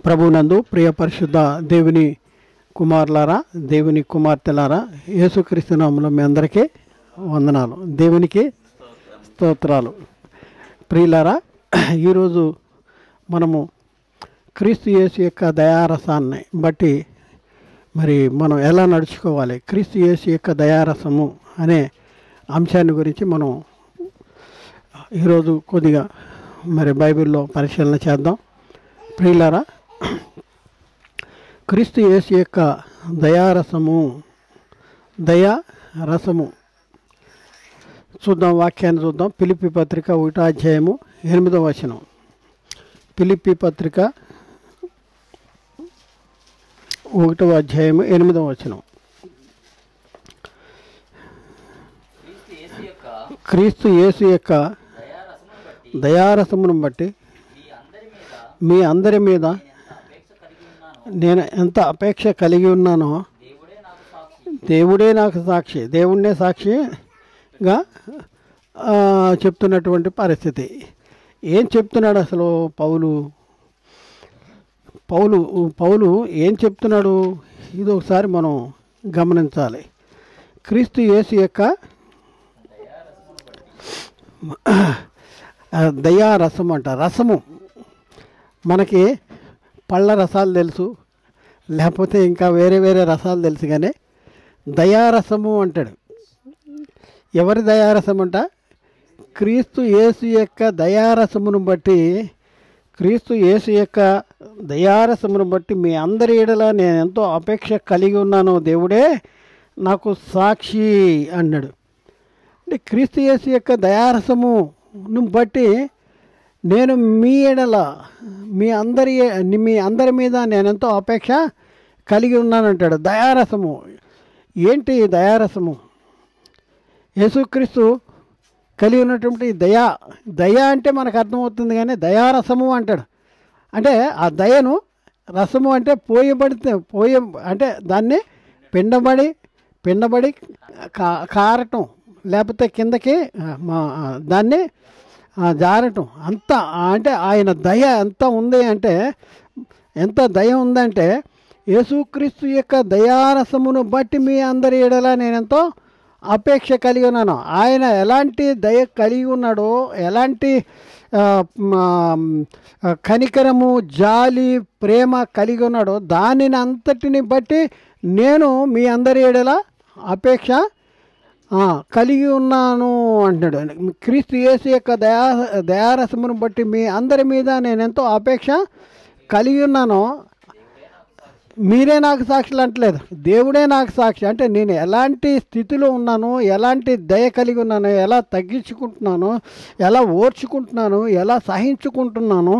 ప్రభునందు ప్రియ పరిశుద్ధ దేవుని కుమారులారా, దేవుని కుమార్తెలారా, యేసుక్రీస్తు నామములో మీ అందరికీ వందనాలు, దేవునికి స్తోత్రాలు. ప్రియులారా, ఈరోజు మనము క్రీస్తు యేసు యొక్క దయారసాన్ని బట్టి మరి మనం ఎలా నడుచుకోవాలి, క్రీస్తు యేసు యొక్క దయారసము అనే అంశాన్ని గురించి మనం ఈరోజు కొద్దిగా మరి బైబిల్లో పరిశీలన చేద్దాం. ప్రియులారా, క్రీస్తు యేసు యొక్క దయారసము, దయారసము చూద్దాం. వాక్యాన్ని చూద్దాం. ఫిలిప్పీ పత్రిక 1వ అధ్యాయము 8వ వచనం. ఫిలిప్పీ పత్రిక 1వ అధ్యాయము 8వ వచనం. క్రీస్తు యేసు యొక్క దయారసమును బట్టి మీ అందరి మీద నేను ఎంత అపేక్ష కలిగి ఉన్నానో దేవుడే నాకు సాక్షి, దేవుడినే సాక్షిగా చెప్తున్నటువంటి పరిస్థితి. ఏం చెప్తున్నాడు అసలు పౌలు ఏం చెప్తున్నాడు? ఇది ఒకసారి మనం గమనించాలి. క్రీస్తు యేసు యొక్క దయారసం అంట. రసము మనకి పళ్ళ రసాలు తెలుసు, లేకపోతే ఇంకా వేరే వేరే రసాలు తెలుసు, కానీ దయారసము అంటాడు. ఎవరి దయారసం అంట? క్రీస్తు యేసు యొక్క దయారసమును బట్టి, క్రీస్తు యేసు యొక్క దయారసమును బట్టి మీ అందరి ఎడల నేను ఎంతో అపేక్ష కలిగి ఉన్నాను, దేవుడే నాకు సాక్షి అన్నాడు. అంటే క్రీస్తు యేసు యొక్క దయారసమును బట్టి నేను మీ ఎడల మీ అందరి మీద నేను ఎంతో అపేక్ష కలిగి ఉన్నానంటాడు. దయారసము ఏంటి? దయారసము యేసుక్రీస్తు కలిగి ఉన్నటువంటి దయ అంటే మనకు అర్థమవుతుంది, కానీ దయారసము అంటాడు. అంటే ఆ దయను, రసము అంటే అంటే దాన్ని పిండబడి కారటం, లేకపోతే కిందకి దాన్ని జారటం. అంత అంటే ఆయన దయ ఎంత దయ ఉందంటే యేసుక్రీస్తు యొక్క దయారసమును బట్టి మీ అందరి ఎడల నేనెంతో అపేక్ష కలిగి ఉన్నాను. ఆయన ఎలాంటి దయ కలిగి ఉన్నాడో, ఎలాంటి కనికరము, జాలి, ప్రేమ కలిగి ఉన్నాడో దానిని అంతటిని బట్టి నేను మీ అందరి ఎడల అపేక్ష కలిగి ఉన్నాను అంటున్నాడు. క్రీస్తు యేసు యొక్క దయారసమును బట్టి మీ అందరి మీద నేను ఎంతో అపేక్ష కలిగి ఉన్నాను. మీరే నాకు సాక్షులు అంటలేదు, దేవుడే నాకు సాక్షి. అంటే నేను ఎలాంటి స్థితిలో ఉన్నాను, ఎలాంటి దయ కలిగి ఉన్నాను, ఎలా తగ్గించుకుంటున్నాను, ఎలా ఓర్చుకుంటున్నాను, ఎలా సహించుకుంటున్నాను,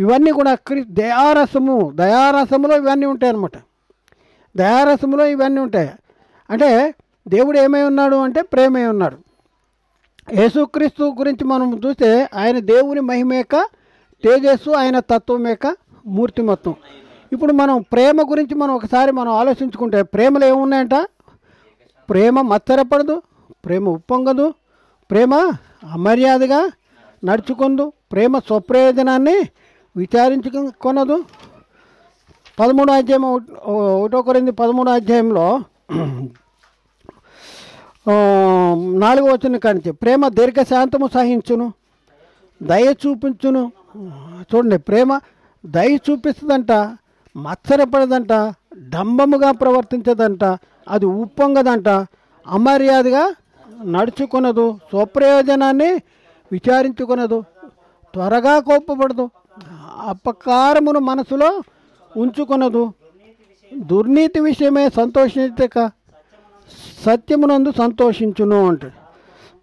ఇవన్నీ కూడా దయారసములో ఇవన్నీ ఉంటాయి అన్నమాట. దయారసములో ఇవన్నీ ఉంటాయి. అంటే దేవుడు ఏమై ఉన్నాడు అంటే ప్రేమై ఉన్నాడు. యేసుక్రీస్తు గురించి మనం చూస్తే ఆయన దేవుని మహిమ యొక్క తేజస్సు, ఆయన తత్వం యొక్క మూర్తిమత్వం. ఇప్పుడు మనం ప్రేమ గురించి ఒకసారి ఆలోచించుకుంటే ప్రేమలో ఏమున్నాయంట? ప్రేమ మత్సరపడదు, ప్రేమ ఉప్పొంగదు, ప్రేమ అమర్యాదగా నడుచుకుందు, ప్రేమ స్వప్రయోజనాన్ని విచారించుకొనదు. 13వ అధ్యాయం 1 కొరింథీ 13వ అధ్యాయంలో 4వ వచనం కానించి ప్రేమ దీర్ఘశాంతము సహించును, దయ చూపించును. చూడండి, ప్రేమ దయ చూపిస్తుందంట, మత్సరపడదంట, డంబముగా ప్రవర్తించదంట, అది ఉప్పొంగదంట, అమర్యాదగా నడుచుకొనదు, స్వప్రయోజనాన్ని విచారించుకొనదు, త్వరగా కోపపడదు, అపకారమును మనసులో ఉంచుకొనదు, దుర్నీతి విషయమే సంతోషించక సత్యమునందు సంతోషించును అంటాడు.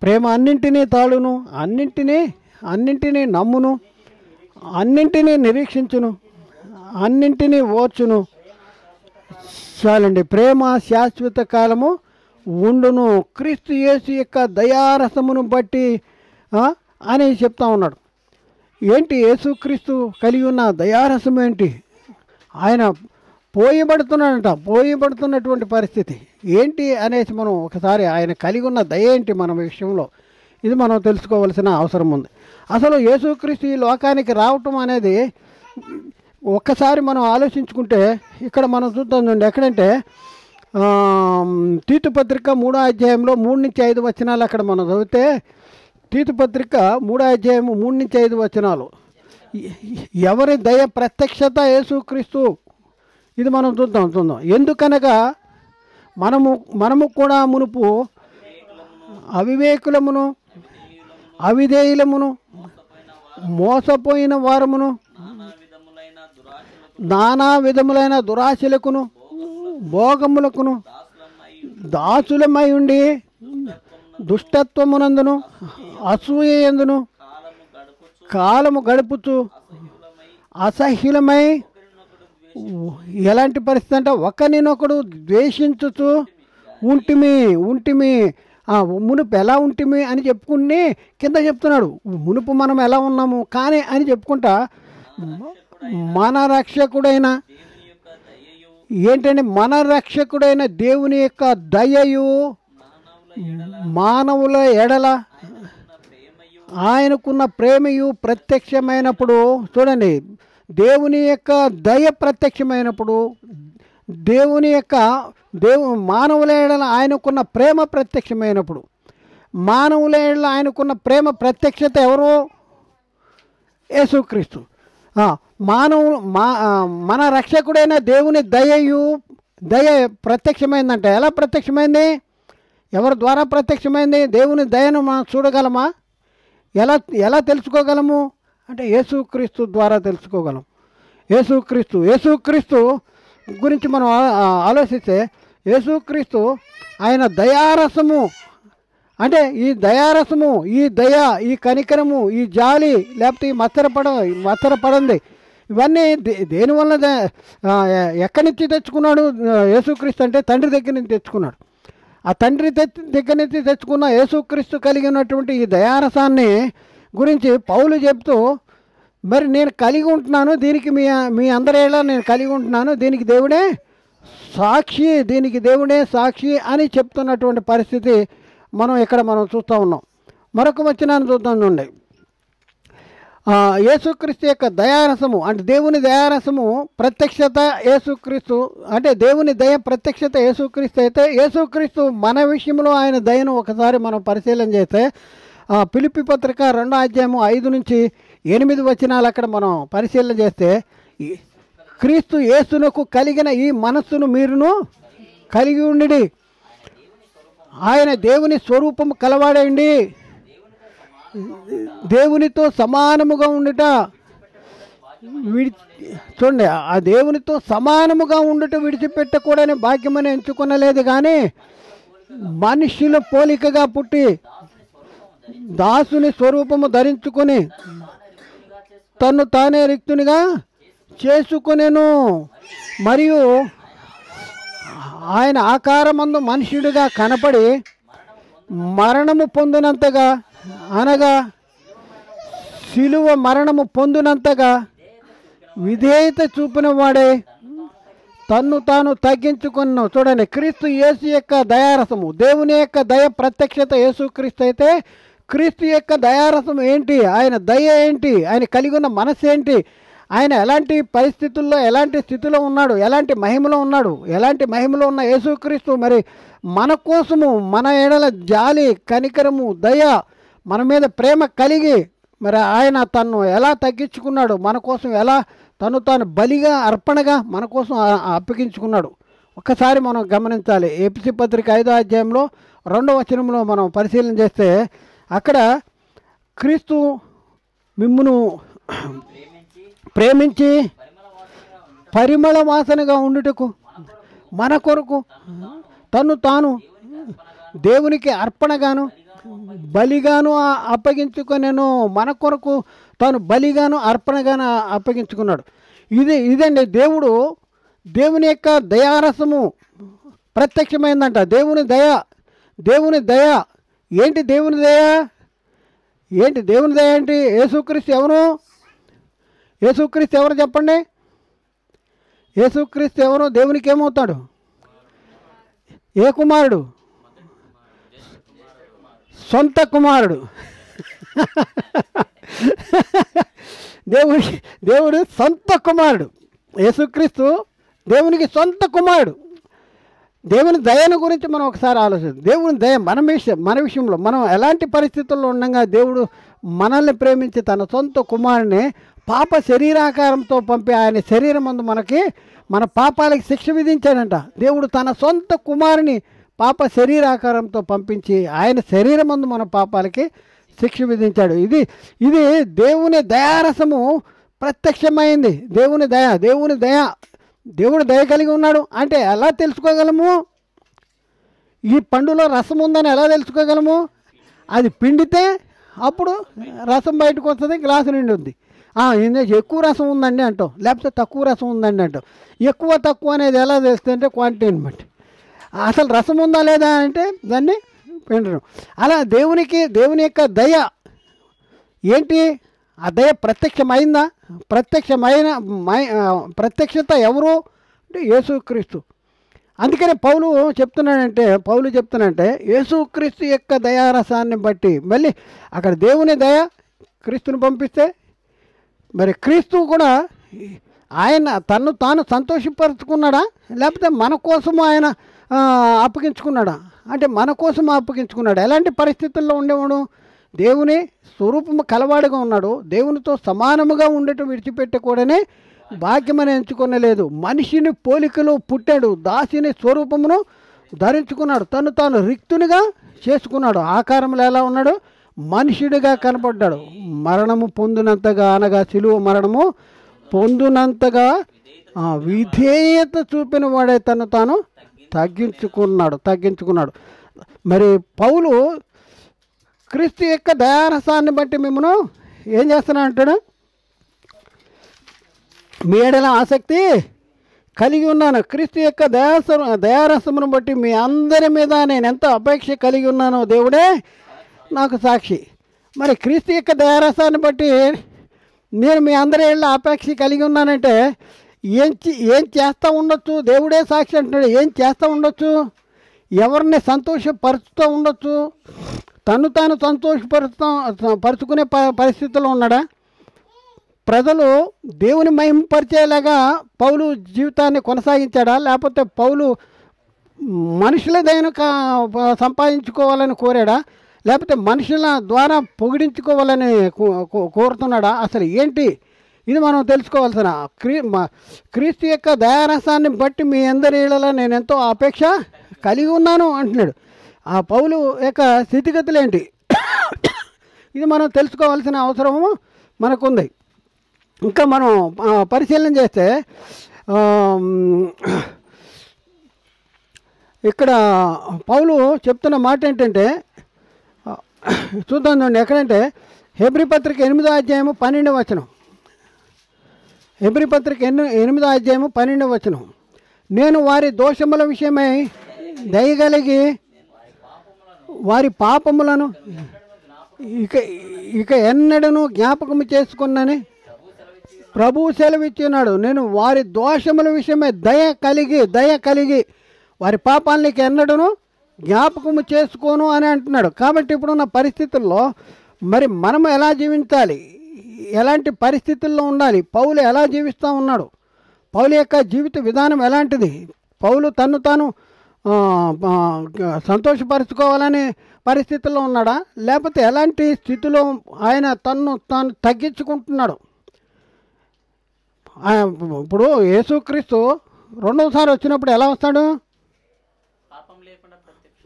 ప్రేమ అన్నింటినీ తాళును, అన్నింటినీ నమ్మును, అన్నింటినీ నిరీక్షించును, అన్నింటినీ ఓర్చును. చాలండి, ప్రేమ శాశ్వత కాలము ఉండును. క్రీస్తు యేసు యొక్క దయారసమును బట్టి అని చెప్తా ఉన్నాడు. ఏంటి యేసుక్రీస్తు కలిగి ఉన్న దయారసం ఏంటి? ఆయన పోయబడుతున్నటువంటి పరిస్థితి ఏంటి అనేసి మనం ఒకసారి ఆయన కలిగి ఉన్న దయ ఏంటి మన విషయంలో, ఇది మనం తెలుసుకోవాల్సిన అవసరం ఉంది. అసలు యేసుక్రీస్తు ఈ లోకానికి రావటం అనేది ఒక్కసారి మనం ఆలోచించుకుంటే ఇక్కడ మనం చూద్దాం చూడండి, ఎక్కడంటే తీతు పత్రిక 3వ అధ్యాయంలో 3 నుంచి 5 వచనాలు అక్కడ మనం చదివితే, తీతు పత్రిక 3వ అధ్యాయం 3 నుంచి 5 వచనాలు, ఎవరి దయ ప్రత్యక్షత యేసుక్రీస్తు. ఇది మనం చూద్దాం. ఎందుకనగా మనము కూడా మునుపు అవివేకులమును అవిధేయులమును మోసపోయిన వారమును నానా విధములైన దురాశలకును భోగములకును దాసులమై ఉండి దుష్టత్వమునందును అసూయ యందును కాలము గడుపుతూ అసహ్యులమై, ఎలాంటి పరిస్థితి అంటే ఒకరినొకడు ద్వేషించుతూ ఉంటిమి. మునుపు ఎలా ఉంటిమి అని చెప్పుకుని కింద చెప్తున్నాడు, మునుపు మనం ఎలా ఉన్నాము కానీ అని చెప్పుకుంటా, మన రక్షకుడైన ఏంటంటే మన రక్షకుడైన దేవుని యొక్క దయయు మానవుల ఎడల ఆయనకున్న ప్రేమయు ప్రత్యక్షమైనప్పుడు, చూడండి, దేవుని యొక్క దయ ప్రత్యక్షమైనప్పుడు, మానవుల ఎడల ఆయనకున్న ప్రేమ ప్రత్యక్షమైనప్పుడు, మానవుల ఎడల ఆయనకున్న ప్రేమ ప్రత్యక్షత ఎవరు? యేసుక్రీస్తు. మన రక్షకుడైన దేవుని దయ ప్రత్యక్షమైందంటే ఎలా ప్రత్యక్షమైంది? ఎవరి ద్వారా ప్రత్యక్షమైంది? దేవుని దయను మనం చూడగలమా? ఎలా తెలుసుకోగలము అంటే యేసుక్రీస్తు ద్వారా తెలుసుకోగలం. యేసుక్రీస్తు గురించి మనం ఆలోచిస్తే, యేసుక్రీస్తు ఆయన దయారసము అంటే ఈ దయారసము, ఈ దయ, ఈ కనికరము, ఈ జాలి, లేకపోతే ఈ మత్సరపడంది, ఇవన్నీ దేనివల్ల ఎక్కడి నుంచి తెచ్చుకున్నాడు యేసుక్రీస్తు అంటే తండ్రి దగ్గర నుంచి తెచ్చుకున్నాడు. ఆ తండ్రి దగ్గర నుంచి తెచ్చుకున్న యేసుక్రీస్తు కలిగి ఉన్నటువంటి ఈ దయారసాన్ని గురించి పౌలు చెప్తూ, మరి నేను కలిగి ఉంటున్నాను, దీనికి మీ అందరేలా నేను కలిగి ఉంటున్నాను, దీనికి దేవుడే సాక్షి అని చెప్తున్నటువంటి పరిస్థితి మనం చూస్తూ ఉన్నాం. మరొక వచనాన్ని చూద్దాం చూడండి. యేసుక్రీస్తు యొక్క దయారసము అంటే దేవుని దయారసము ప్రత్యక్షత యేసుక్రీస్తు అంటే దేవుని దయ ప్రత్యక్షత యేసుక్రీస్తు అయితే, యేసుక్రీస్తు మన విషయంలో ఆయన దయను ఒకసారి మనం పరిశీలన చేస్తే, ఫిలిప్పీ పత్రిక 2వ అధ్యాయము 5 నుంచి 8 వచనాలు అక్కడ మనం పరిశీలన చేస్తే, క్రీస్తు యేసునకు కలిగిన ఈ మనస్సును మీరును కలిగి ఉండి ఆయన దేవుని స్వరూపము కలవాడండి, దేవునితో సమానముగా ఉండుట చూడండి, ఆ దేవునితో సమానముగా ఉండుట విడిచిపెట్టకూడని భాగ్యమని ఎంచుకొనలేదు, కానీ మనుషుల పోలికగా పుట్టి దాసుని స్వరూపము ధరించుకొని తను తానే రిక్తునిగా చేసుకొనెను. మరియు ఆయన ఆకారమందు మనుష్యుడిగా కనపడి మరణము పొందినంతగా, అనగా శిలువ మరణము పొందినంతగా విధేయత చూపిన వాడే తన్ను తాను తగ్గించుకున్నావు. చూడండి, క్రీస్తు యేసు యొక్క దయారసము, దేవుని యొక్క దయ ప్రత్యక్షత యేసుక్రీస్తు అయితే, క్రీస్తు యొక్క దయారసం ఏంటి, ఆయన దయ ఏంటి, ఆయన కలిగి ఉన్న మనసు ఏంటి, ఆయన ఎలాంటి పరిస్థితుల్లో ఎలాంటి స్థితిలో ఉన్నాడు, ఎలాంటి మహిమలో ఉన్న యేసుక్రీస్తు మరి మన కోసము, మన ఎడల జాలి, కనికరము, దయ, మన మీద ప్రేమ కలిగి మరి ఆయన తన్ను ఎలా తగ్గించుకున్నాడు, మన కోసం ఎలా తాను బలిగా అర్పణగా మన కోసం అప్పగించుకున్నాడు. ఒక్కసారి మనం గమనించాలి. ఎఫెసీ పత్రిక 5వ అధ్యాయంలో 2వ వచనంలో మనం పరిశీలన చేస్తే, అక్కడ క్రీస్తు మిమ్మును ప్రేమించి పరిమళ వాసనగా ఉండుటకు మన కొరకు తాను దేవునికి అర్పణగాను బలిగాను అప్పగించుకొనెను. మన కొరకు తాను బలిగాను అర్పణగాను అప్పగించుకున్నాడు. ఇదండి దేవుని యొక్క దయారసము ప్రత్యక్షమైందంట. దేవుని దయ ఏంటి? దేవుని దయ ఏంటి? యేసుక్రీస్తు ఎవరు చెప్పండి? యేసుక్రీస్తు ఎవరు? దేవునికి ఏమవుతాడు? ఏ కుమారుడు? సొంత కుమారుడు. దేవుడు సొంత కుమారుడు. యేసుక్రీస్తు దేవునికి సొంత కుమారుడు. దేవుని దయను గురించి మనం ఒకసారి ఆలోచిద్దాం. దేవుని దయ మన విషయంలో మనం ఎలాంటి పరిస్థితుల్లో ఉండగా దేవుడు మనల్ని ప్రేమించి తన సొంత కుమారుని పాప శరీరాకారంతో పంపి ఆయన శరీరం ముందు మనకి మన పాపాలకి శిక్ష విధించాడంట. దేవుడు తన సొంత కుమారుని పాప శరీరాకారంతో పంపించి ఆయన శరీరం ముందు మన పాపాలకి శిక్ష విధించాడు. ఇది దేవుని దయారసము ప్రత్యక్షమైంది. దేవుని దయ దేవుడు దయ కలిగి ఉన్నాడు అంటే ఎలా తెలుసుకోగలము? ఈ పండులో రసం ఉందని ఎలా తెలుసుకోగలము? అది పిండితే అప్పుడు రసం బయటకు వస్తుంది, గ్లాసు నిండి ఉంది. ఎక్కువ రసం ఉందండి అంటాం, లేకపోతే తక్కువ రసం ఉందండి అంటాం. ఎక్కువ తక్కువ అనేది ఎలా తెలుస్తుందంటే క్వాంటిటీని బట్టి. అసలు రసం ఉందా లేదా అంటే దాన్ని పిండడం. అలా దేవుని యొక్క దయ ఏంటి? ఆ దయ ప్రత్యక్షమైందా? ప్రత్యక్షత ఎవరు అంటే యేసుక్రీస్తు. అందుకనే పౌలు చెప్తున్నాడంటే యేసుక్రీస్తు యొక్క దయారసాన్ని బట్టి, మళ్ళీ అక్కడ దేవుని దయ క్రీస్తుని పంపిస్తే మరి క్రీస్తు కూడా ఆయన తన్ను తాను సంతోషపరుచుకున్నాడా లేకపోతే మన కోసము ఆయన అప్పగించుకున్నాడా? అంటే మన కోసం అప్పగించుకున్నాడు. ఎలాంటి పరిస్థితుల్లో ఉండేవాడు? దేవుని స్వరూపము కలవాడుగా ఉన్నాడు. దేవునితో సమానముగా ఉండటం విడిచిపెట్టకూడని భాగ్యమని ఎంచుకొనలేదు. మనిషిని పోలికలో పుట్టాడు, దాసిని స్వరూపమును ధరించుకున్నాడు, తను తాను రిక్తునిగా చేసుకున్నాడు. ఆకారంలో ఎలా ఉన్నాడు? మనుషుడిగా కనపడ్డాడు. మరణము పొందినంతగా అనగా సిలువ మరణము పొందినంతగా విధేయత చూపిన వాడే తను తాను తగ్గించుకున్నాడు. మరి పౌలు క్రీస్తు యొక్క దయారసాన్ని బట్టి మిమ్మను ఏం చేస్తున్నా అంటాడు? మీ ఎడల ఆసక్తి కలిగి ఉన్నాను. క్రీస్తు యొక్క దయారసమును బట్టి మీ అందరి మీద నేను ఎంత అపేక్ష కలిగి ఉన్నానో దేవుడే నాకు సాక్షి. మరి క్రీస్తు యొక్క దయారసాన్ని బట్టి నేను మీ అందరి ఏళ్ళ అపేక్ష కలిగి ఉన్నానంటే ఏం చేస్తూ ఉండొచ్చు? దేవుడే సాక్షి అంటున్నాడు. ఏం చేస్తూ ఉండొచ్చు? ఎవరిని సంతోషపరుచుతూ ఉండొచ్చు? తను తాను పరుచుకునే పరిస్థితుల్లో ఉన్నాడా? ప్రజలు దేవుని మహిమపరిచేలాగా పౌలు జీవితాన్ని కొనసాగించాడా? లేకపోతే పౌలు మనుషుల దయను సంపాదించుకోవాలని కోరాడా? లేకపోతే మనుషుల ద్వారా పొగిడించుకోవాలని కోరుతున్నాడా? అసలు ఏంటి ఇది మనం తెలుసుకోవాల్సిన. క్రీస్తు యొక్క దయారసాన్ని బట్టి మీ అందరి ఇళ్ళలో నేను ఎంతో అపేక్ష కలిగి ఉన్నాను అంటున్నాడు. ఆ పౌలు యొక్క స్థితిగతులు ఏంటి? ఇది మనం తెలుసుకోవాల్సిన అవసరము మనకుంది. ఇంకా మనం పరిశీలన చేస్తే ఇక్కడ పౌలు చెప్తున్న మాట ఏంటంటే చూద్దాం చూడండి. ఎక్కడంటే హెబ్రీ పత్రిక 8వ అధ్యాయము 12వ వచనం. హెబ్రీ పత్రిక 8వ అధ్యాయము 12వ వచనం. నేను వారి దోషముల విషయమై దయగలిగి వారి పాపములను ఇక ఎన్నడను జ్ఞాపకము చేసుకున్నని ప్రభువు సెలవిచ్చున్నాడు. నేను వారి దోషముల విషయమై దయ కలిగి వారి పాపాలని ఎన్నడను జ్ఞాపకము చేసుకోను అని అంటున్నాడు. కాబట్టి ఇప్పుడున్న పరిస్థితుల్లో మరి మనము ఎలా జీవించాలి? ఎలాంటి పరిస్థితుల్లో ఉండాలి? పౌలు ఎలా జీవిస్తూ ఉన్నాడు? పౌలు యొక్క జీవిత విధానం ఎలాంటిది? పౌలు తను తాను సంతోషపరుచుకోవాలనే పరిస్థితుల్లో ఉన్నాడా? లేకపోతే ఎలాంటి స్థితిలో ఆయన తను తాను తగ్గించుకుంటున్నాడు? ఇప్పుడు యేసుక్రీస్తు రెండవసారి వచ్చినప్పుడు ఎలా వస్తాడు?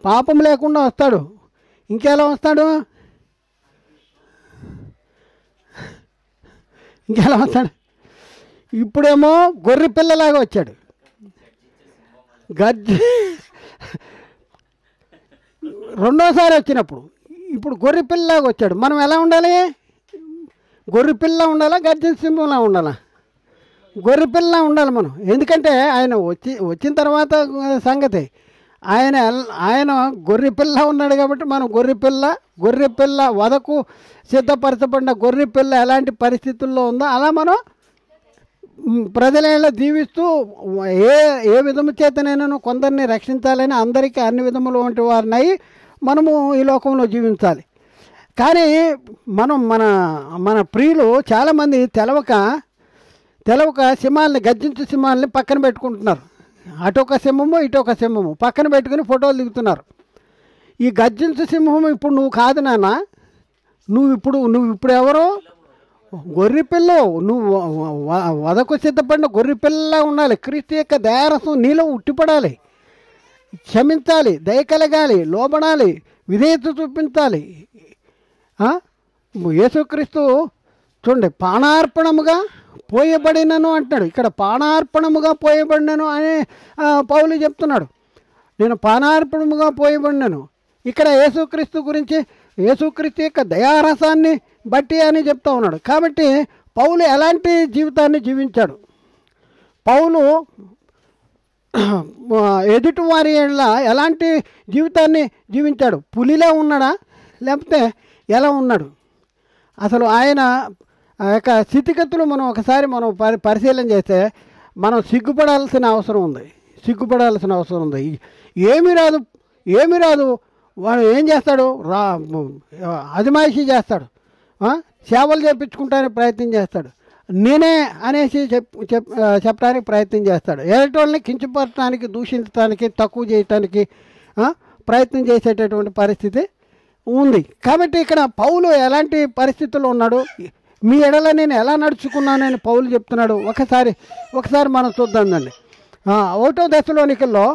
పాపం లేకుండా వస్తాడు. ఇంకెలా వస్తాడు? ఇప్పుడేమో గొర్రె పిల్లలాగా వచ్చాడు. రెండోసారి వచ్చినప్పుడు ఇప్పుడు గొర్రె పిల్లలాగా వచ్చాడు. మనం ఎలా ఉండాలి? గొర్రె పిల్ల ఉండాలా? గర్జన సింహంలా ఉండాలా? గొర్రె పిల్ల ఉండాలి మనం. ఎందుకంటే ఆయన వచ్చిన తర్వాత సంగతి ఆయన గొర్రె పిల్ల ఉన్నాడు కాబట్టి మనం గొర్రె పిల్ల వదకు సిద్ధపరచబడిన గొర్రె పిల్ల ఎలాంటి పరిస్థితుల్లో ఉందో అలా మనం ప్రజల దీవిస్తూ ఏ విధము చేతనైనా కొందరిని రక్షించాలని అందరికీ అన్ని విధములు వంటి వారినై మనము ఈ లోకంలో జీవించాలి. కానీ మనం మన మన ప్రియులు చాలామంది తెలవక సింహాలని గర్జించు సింహాలని పక్కన పెట్టుకుంటున్నారు. అటొక సింహము ఇటొక సింహము పక్కన పెట్టుకుని ఫోటోలు దిగుతున్నారు. ఈ గర్జించు సింహం ఇప్పుడు నువ్వు కాదు నాన్న, నువ్వు ఇప్పుడు ఎవరో గొర్రెపిల్లవు, నువ్వు వదకు సిద్ధపడిన గొర్రెపిల్లలా ఉండాలి. క్రీస్తు యొక్క దయారసం నీలో ఉట్టిపడాలి, క్షమించాలి, దయ కలగాలి, లోబడాలి, విధేయత చూపించాలి. యేసుక్రీస్తు చూడండి, పానార్పణముగా పోయబడినను అంటున్నాడు. ఇక్కడ పానార్పణముగా పోయబడినను అని పౌలు చెప్తున్నాడు. నేను పానార్పణముగా పోయబడినను. ఇక్కడ యేసుక్రీస్తు గురించి యేసుక్రీస్తు యొక్క దయారసాన్ని బట్టి అని చెప్తా ఉన్నాడు. కాబట్టి పౌలు ఎలాంటి జీవితాన్ని జీవించాడు? పౌలు ఎదుటి వారి ఎలాంటి జీవితాన్ని జీవించాడు? పులిలా ఉన్నాడా లేకపోతే ఎలా ఉన్నాడు? అసలు ఆయన యొక్క స్థితిగతులు మనం ఒకసారి పరిశీలన చేస్తే మనం సిగ్గుపడాల్సిన అవసరం ఉంది. ఏమీ రాదు వాడు ఏం చేస్తాడు? అజమాయిషీ చేస్తాడు, సేవలు చేయించుకుంటానికి ప్రయత్నం చేస్తాడు, నేనే అనేసి చెప్పడానికి ప్రయత్నం చేస్తాడు. ఎదుటోళ్ళని కించపరచడానికి, దూషించడానికి, తక్కువ చేయటానికి ప్రయత్నం చేసేటటువంటి పరిస్థితి ఉంది. కాబట్టి ఇక్కడ పౌలు ఎలాంటి పరిస్థితుల్లో ఉన్నాడు, మీ ఎడల నేను ఎలా నడుచుకున్నానని పౌలు చెప్తున్నాడు. ఒకసారి మనం చూద్దామండి. 1వ దశలోనికల్లో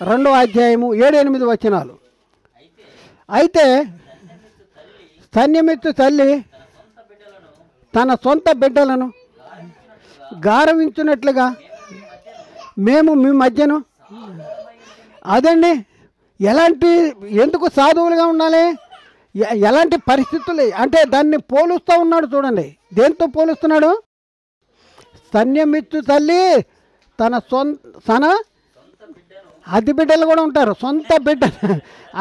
2వ అధ్యాయము 7-8 వచనాలు. అయితే స్తన్యమిత్తు తల్లి తన సొంత బిడ్డలను గారవించున్నట్లుగా మేము మీ మధ్యను అదండి. ఎందుకు సాధువులుగా ఉండాలి? ఎలాంటి పరిస్థితులు అంటే దాన్ని పోలుస్తూ ఉన్నాడు. చూడండి, దేంతో పోలుస్తున్నాడు? స్తన్యమిత్తు తల్లి తన అతి బిడ్డలు కూడా ఉంటారు, సొంత బిడ్డ.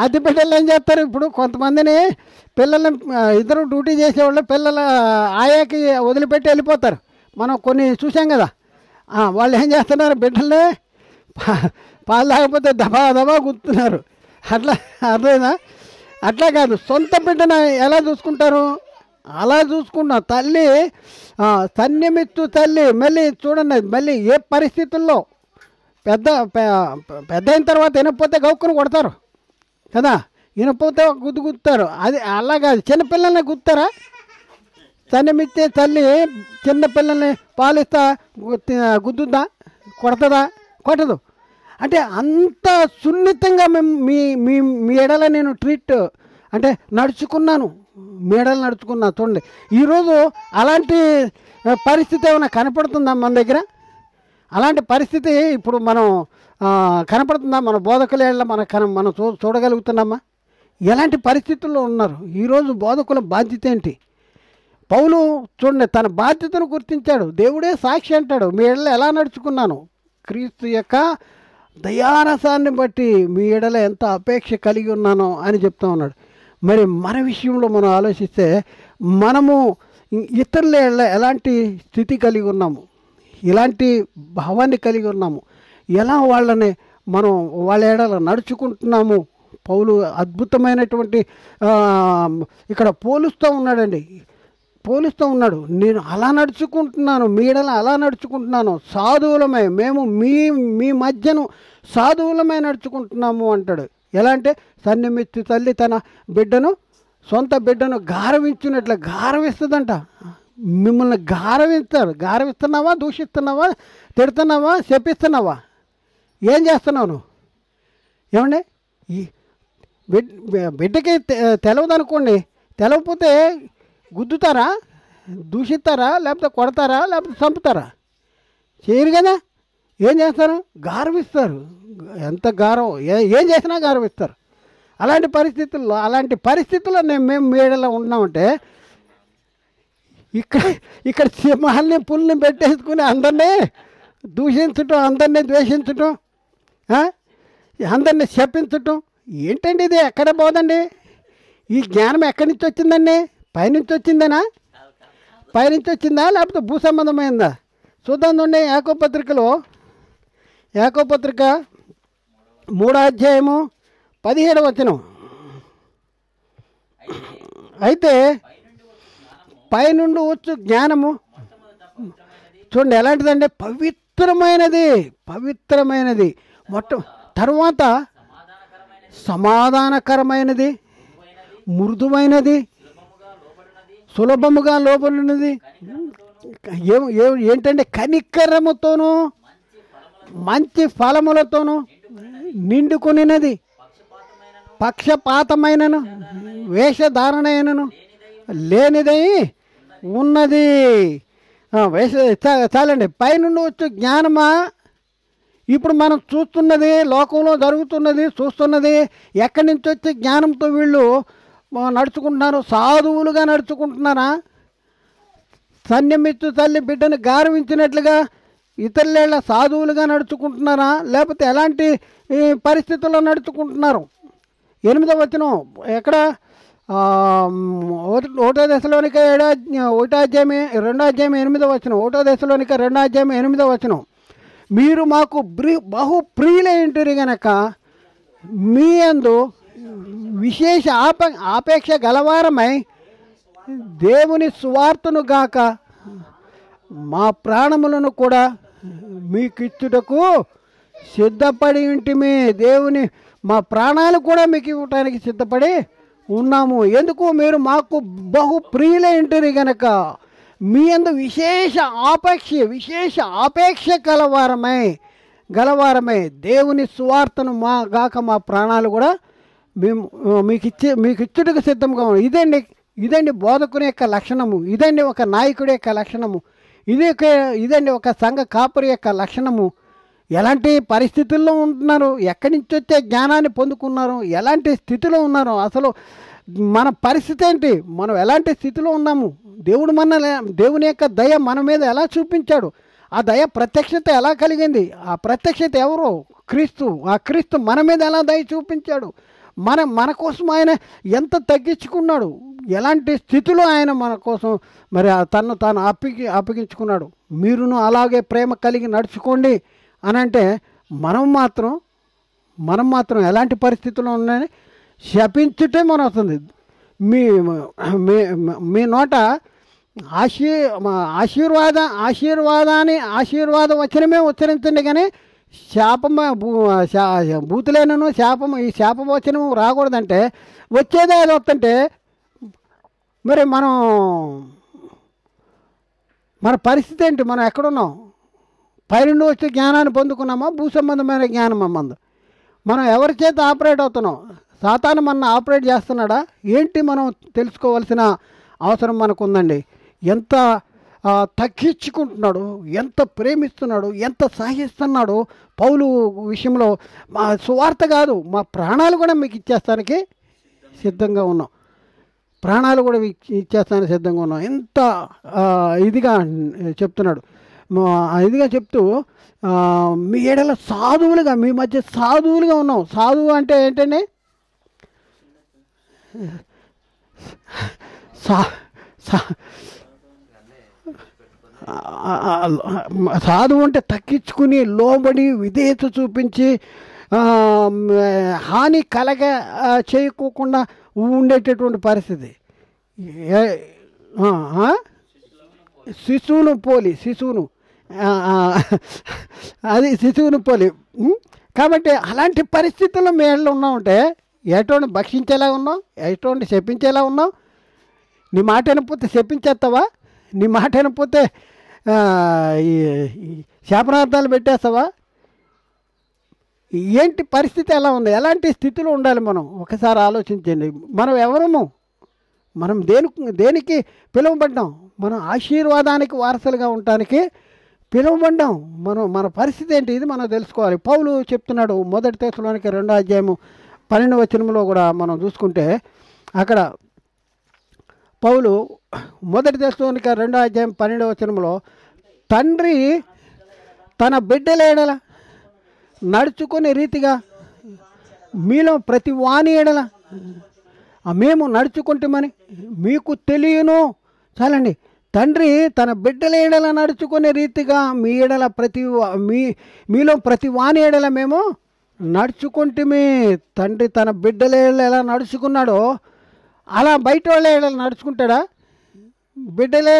అతి బిడ్డలు ఏం చేస్తారు? ఇప్పుడు కొంతమందిని పిల్లల్ని ఇద్దరు డ్యూటీ చేసేవాళ్ళు పిల్లల ఆయాకి వదిలిపెట్టి వెళ్ళిపోతారు. మనం కొన్ని చూసాం కదా. వాళ్ళు ఏం చేస్తున్నారు? బిడ్డల్ని పాలు తాగకపోతే దబా గుర్తున్నారు. అర్థమైందా? అట్లా కాదు, సొంత బిడ్డను ఎలా చూసుకుంటారు? అలా చూసుకున్న తల్లి, స్తన్యమిత్తు తల్లి. మళ్ళీ చూడండి, మళ్ళీ ఏ పరిస్థితుల్లో పెద్ద అయిన తర్వాత వినకపోతే గౌక్కును కొడతారు కదా, వినకపోతే గుద్దుతారు. అది అలా కాదు, చిన్నపిల్లల్ని గుద్దుతారా? స్తన్యమిచ్చే తల్లి చిన్నపిల్లల్ని పాలిస్తా గుద్దుద్దా? కొడతదా? కొట్టదు. అంటే అంత సున్నితంగా మీ ఎడల నేను నడుచుకున్నాను, మీ ఎడల నడుచుకున్నా. చూడండి, ఈరోజు అలాంటి పరిస్థితి ఏమైనా కనపడుతుందా మన దగ్గర? అలాంటి పరిస్థితి ఇప్పుడు మనం కనపడుతుందా? మన బోధకుల ఏళ్ళ మనం చూడగలుగుతున్నామా? ఎలాంటి పరిస్థితుల్లో ఉన్నారు ఈరోజు బోధకుల బాధ్యత ఏంటి? పౌలు చూడండి, తన బాధ్యతను గుర్తించాడు. దేవుడే సాక్షి అంటాడు, మీ ఎడల ఎలా నడుచుకున్నాను? క్రీస్తు యొక్క దయారసాన్ని బట్టి మీ ఎడల ఎంత అపేక్ష కలిగి ఉన్నానో అని చెప్తా ఉన్నాడు. మరి మన విషయంలో మనం ఆలోచిస్తే మనము ఇతరుల ఎడల ఎలాంటి స్థితి కలిగి ఉన్నాము, ఇలాంటి భావాన్ని కలిగి ఉన్నాము, ఎలా మనం వాళ్ళ ఎడల నడుచుకుంటున్నాము? పౌలు అద్భుతమైనటువంటి ఇక్కడ పోలుస్తూ ఉన్నాడు. నేను అలా నడుచుకుంటున్నాను, మీ ఎడల అలా నడుచుకుంటున్నాను, సాధువులమే, మేము మీ మధ్యను సాధువులమే నడుచుకుంటున్నాము అంటాడు. ఎలా అంటే స్తన్యమిత్తు తల్లి తన సొంత బిడ్డను గారవించినట్లు గారవిస్తుందంట. మిమ్మల్ని గారవిస్తున్నావా? దూషిస్తున్నావా? తిడుతున్నావా? శపిస్తున్నావా? ఏం చేస్తున్నావు నువ్వు? ఏమండి, ఈ బిడ్డకి తెలవదనుకోండి, తెలవకపోతే గుద్దుతారా? దూషిస్తారా? లేకపోతే కొడతారా? లేకపోతే చంపుతారా? చేయరు కదా. ఏం చేస్తారు? గారవిస్తారు. ఎంత గారం, ఏం చేసినా గారవిస్తారు. అలాంటి పరిస్థితుల్లో మేము మేడలో ఉన్నామంటే ఇక్కడ సింహాల్ని పుల్ని పెట్టేసుకుని అందరినీ దూషించటం, అందరినీ ద్వేషించటం, అందరినీ శపించటం ఏంటండి ఇది? ఎక్కడ పోదండి? ఈ జ్ఞానం ఎక్కడి నుంచి వచ్చిందండి? పైనుంచి వచ్చిందా లేకపోతే భూ సంబంధమైందా? చూద్దాం. యాకోబు పత్రిక 3వ అధ్యాయము 17వ వచనం. అయితే పైనుండి వచ్చు జ్ఞానము చూడండి ఎలాంటిదంటే పవిత్రమైనది, పవిత్రమైనది. తర్వాత సమాధానకరమైనది, మృదువైనది, సులభముగా లోబడినది. ఏంటంటే కనికరముతోనూ మంచి ఫలములతోనూ నిండుకొనినది, పక్షపాతమైనను వేషధారణైనను లేనిదై ఉన్నది. చాలండి. పైనుండి వచ్చే జ్ఞానమా ఇప్పుడు మనం చూస్తున్నది, లోకంలో జరుగుతున్నది చూస్తున్నది. ఎక్కడి నుంచి వచ్చే జ్ఞానంతో వీళ్ళు నడుచుకుంటున్నారు? సాధువులుగా నడుచుకుంటున్నారా? సన్యమిచ్చు తల్లి బిడ్డను గారవించినట్లుగా ఇతరులేళ్ళ సాధువులుగా నడుచుకుంటున్నారా? లేకపోతే ఎలాంటి పరిస్థితుల్లో నడుచుకుంటున్నారు? 8వ వచనం ఎక్కడ? 1వ దశలోనిక 1వ అధ్యాయం 2వ అధ్యాయం 8వ వచనం. 1వ దశలోనిక 2వ అధ్యాయం 8వ వచనం. మీరు మాకు బహు ప్రియులైంటిరి గనక మీ యందు విశేష ఆపేక్ష గలవారమై దేవుని సువార్తను గాక మా ప్రాణములను కూడా మీకిచ్చుటకు సిద్ధపడి ఉంటిమి. దేవుని మా ప్రాణాలు కూడా మీకు ఇవ్వటానికి సిద్ధపడి ఉన్నాము. ఎందుకు? మీరు మాకు బహు ప్రియులై ఉంటిరి గనక మీ యందు విశేష ఆపేక్ష గలవారమై దేవుని సువార్తను మా ప్రాణాలు కూడా మేము మీకు ఇచ్చుటకు సిద్ధంగా ఉన్నాం. ఇదండి బోధకుని యొక్క లక్షణము. ఇదండి ఒక నాయకుడి యొక్క లక్షణము. ఇదండి ఒక సంఘ కాపురి యొక్క లక్షణము. ఎలాంటి పరిస్థితుల్లో ఉంటున్నారు, ఎక్కడి నుంచి వచ్చే జ్ఞానాన్ని పొందుకున్నారు, ఎలాంటి స్థితిలో ఉన్నారు, అసలు మన పరిస్థితి ఏంటి, మనం ఎలాంటి స్థితిలో ఉన్నాము, దేవుని యొక్క దయ మన మీద ఎలా చూపించాడు, ఆ దయ ప్రత్యక్షత ఎలా కలిగింది, ఆ ప్రత్యక్షత ఎవరు? క్రీస్తు. ఆ క్రీస్తు మన మీద ఎలా దయ చూపించాడు, మన కోసం ఆయన ఎంత తగ్గించుకున్నాడు, ఎలాంటి స్థితిలో ఆయన మన కోసం మరి తను తాను అప్పగించుకున్నాడు. మీరును అలాగే ప్రేమ కలిగి నడుచుకోండి అని అంటే మనం మాత్రం ఎలాంటి పరిస్థితుల్లో ఉన్నాయని శపించుటే మన వస్తుంది. మీ నోట ఆశీర్వాద వచనమే ఉచ్చరించండి, కానీ బూతులేనను ఈ శాపవచనం రాకూడదంటే వచ్చేదే అది వస్తుంటే మరి మన పరిస్థితి ఏంటి? మనం ఎక్కడున్నాం? పైనుండి వచ్చే జ్ఞానాన్ని పొందుకున్నామా? భూ సంబంధమైన జ్ఞానం మనం ఎవరి చేత ఆపరేట్ అవుతున్నాం? సాతాను మన ఆపరేట్ చేస్తున్నాడా ఏంటి? మనం తెలుసుకోవాల్సిన అవసరం మనకు ఉందండి. ఎంత తగ్గించుకుంటున్నాడు, ఎంత ప్రేమిస్తున్నాడు, ఎంత సహిస్తున్నాడు. పౌలు విషయంలో మా సువార్త కాదు, మా ప్రాణాలు కూడా మీకు ఇచ్చేస్తానికి సిద్ధంగా ఉన్నాం, ప్రాణాలు కూడా ఇచ్చేస్తానికి సిద్ధంగా ఉన్నాం. ఎంత ఇదిగా చెప్తున్నాడు. ఇదిగా చెప్తూ మీ ఏడల సాధువులుగా, మీ మధ్య సాధువులుగా ఉన్నాం. సాధువు అంటే ఏంటండి? సాధువు అంటే తగ్గించుకుని లోబడి విధేయత చూపించి హాని చేయకోకుండా ఉండేటటువంటి పరిస్థితి. శిశువును పోలి కాబట్టి అలాంటి పరిస్థితుల్లో మేము ఉన్నామంటే ఎటువంటి భక్షించేలా ఉన్నాం, ఎటువంటి శపించేలా ఉన్నాం. నీ మాట వినకపోతే శపించేస్తావా? నీ మాట వినకపోతే శాపనార్థాలు పెట్టేస్తావా? ఏంటి పరిస్థితి ఎలా ఉంది? ఎలాంటి స్థితిలో ఉండాలి మనం? ఒకసారి ఆలోచించండి. మనం ఎవరము? మనం దేనికి పిలువబడ్డాం? మనం ఆశీర్వాదానికి వారసులుగా ఉండటానికి పిలువబడ్డాం. మన పరిస్థితి ఏంటి? ఇది మనం తెలుసుకోవాలి. పౌలు చెప్తున్నాడు 1 తెస్సలోనిక 2వ అధ్యాయము 12వ వచనంలో కూడా మనం చూసుకుంటే అక్కడ పౌలు 1 తెస్సలోనిక 2వ అధ్యాయం 12వ వచనంలో తండ్రి తన బిడ్డల ఎడల నడుచుకునే రీతిగా మీలో ప్రతి వాని ఎడల మేము నడుచుకుంటామని మీకు తెలియను. చాలండి. తండ్రి తన బిడ్డల ఎడల నడుచుకునే రీతిగా మీలో ప్రతి వాని ఎడల మేము నడుచుకుంటేమి. తండ్రి తన బిడ్డలు ఎలా నడుచుకున్నాడో అలా బయట వాళ్ళే నడుచుకుంటాడా? బిడ్డలే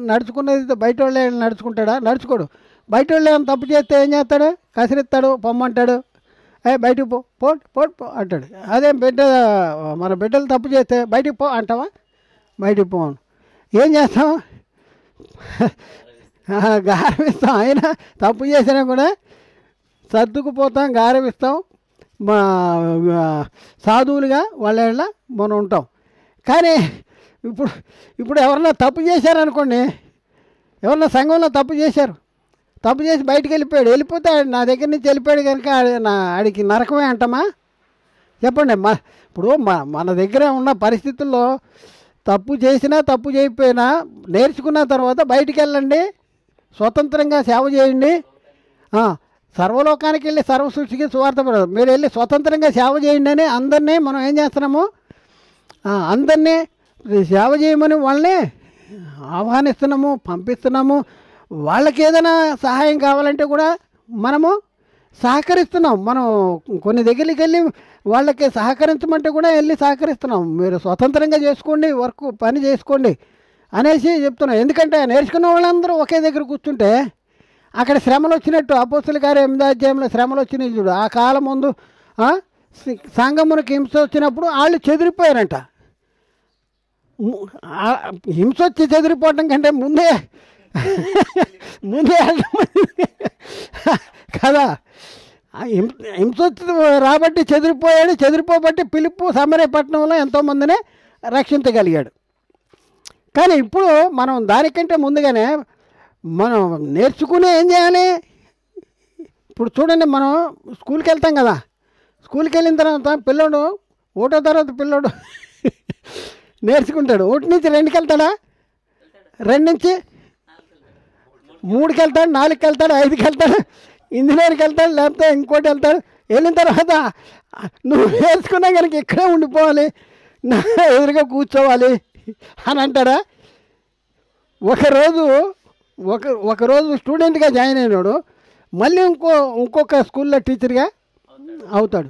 నడుచుకున్నది బయట వాళ్ళే నడుచుకుంటాడా? నడుచుకోడు. బయట వాళ్ళు ఏమైనా తప్పు చేస్తే ఏం చేస్తాడు? కసిరిస్తాడు, పొమ్మంటాడు, బయటికి పో పో పో పో అంటాడు. అదే మన బిడ్డలు తప్పు చేస్తే బయటికి పో అంటావా? బయటికి పోను. ఏం చేస్తాం? గారవిస్తాం. అయినా తప్పు చేసినా కూడా సర్దుకుపోతాం, గారవిస్తాం. మా సాధువులుగా వాళ్ళ మనం ఉంటాం. కానీ ఇప్పుడు ఎవరన్నా తప్పు చేశారనుకోండి, ఎవరన్నా సంఘంలో తప్పు చేశారు, తప్పు చేసి బయటికి వెళ్ళిపోతే నా దగ్గర నుంచి వెళ్ళిపోయాడు కనుక ఆడికి నరకమే అంటామా? చెప్పండి. ఇప్పుడు మన దగ్గర ఉన్న పరిస్థితుల్లో తప్పు చేసినా తప్పు చేయకపోయినా నేర్చుకున్న తర్వాత బయటికి వెళ్ళండి, స్వతంత్రంగా సేవ చేయండి. సర్వలోకానికి వెళ్ళి సర్వ సృష్టికి సువార్త పడదు, మీరు వెళ్ళి స్వతంత్రంగా సేవ చేయండి అని అందరినీ మనం ఏం చేస్తున్నాము? అందరినీ సేవ చేయమని వాళ్ళని ఆహ్వానిస్తున్నాము, పంపిస్తున్నాము. వాళ్ళకి ఏదైనా సహాయం కావాలంటే కూడా మనము సహకరిస్తున్నాం. మనం కొన్ని దగ్గరికి వెళ్ళి వాళ్ళకి సహకరించమంటే కూడా వెళ్ళి సహకరిస్తున్నాం. మీరు స్వతంత్రంగా చేసుకోండి, పని చేసుకోండి అనేసి చెప్తున్నాం. ఎందుకంటే నేర్చుకున్న వాళ్ళందరూ ఒకే దగ్గర కూర్చుంటే అక్కడ శ్రమలు వచ్చినట్టు అపోస్తుల కార్యం 8వ అధ్యాయంలో శ్రమలు వచ్చినాయి చూడు. ఆ కాలం ముందు సంఘమునికి హింస వచ్చినప్పుడు వాళ్ళు చెదిరిపోయారంట. హింస వచ్చి చెదిరిపోవటం కంటే ముందే కదా, హింస వచ్చి రాబట్టి చెదిరిపోయాడు. చెదిరిపోబట్టి పిలుపు సమరయ పట్టణంలో ఎంతోమందిని రక్షించగలిగాడు. కానీ ఇప్పుడు మనం దానికంటే ముందుగానే మనం నేర్చుకుని ఏం చేయాలి? ఇప్పుడు చూడండి, మనం స్కూల్కి వెళ్తాం కదా, స్కూల్కి వెళ్ళిన తర్వాత పిల్లోడు 1వ తరగతి పిల్లోడు నేర్చుకుంటాడు. 1 నుంచి 2కి వెళ్తాడా? 2 నుంచి 3కి వెళ్తాడు, 4కి వెళ్తాడు, 5కి వెళ్తాడు, ఇంజనీర్కి వెళ్తాడు, లేకపోతే ఇంకోటి వెళ్తాడు. వెళ్ళిన తర్వాత నువ్వు నేర్చుకున్నా కనుక ఇక్కడే ఉండిపోవాలి, నా ఎదురుగా కూర్చోవాలి అని అంటాడా? ఒకరోజు స్టూడెంట్గా జాయిన్ అయినాడు, మళ్ళీ ఇంకొక స్కూల్లో టీచర్గా అవుతాడు.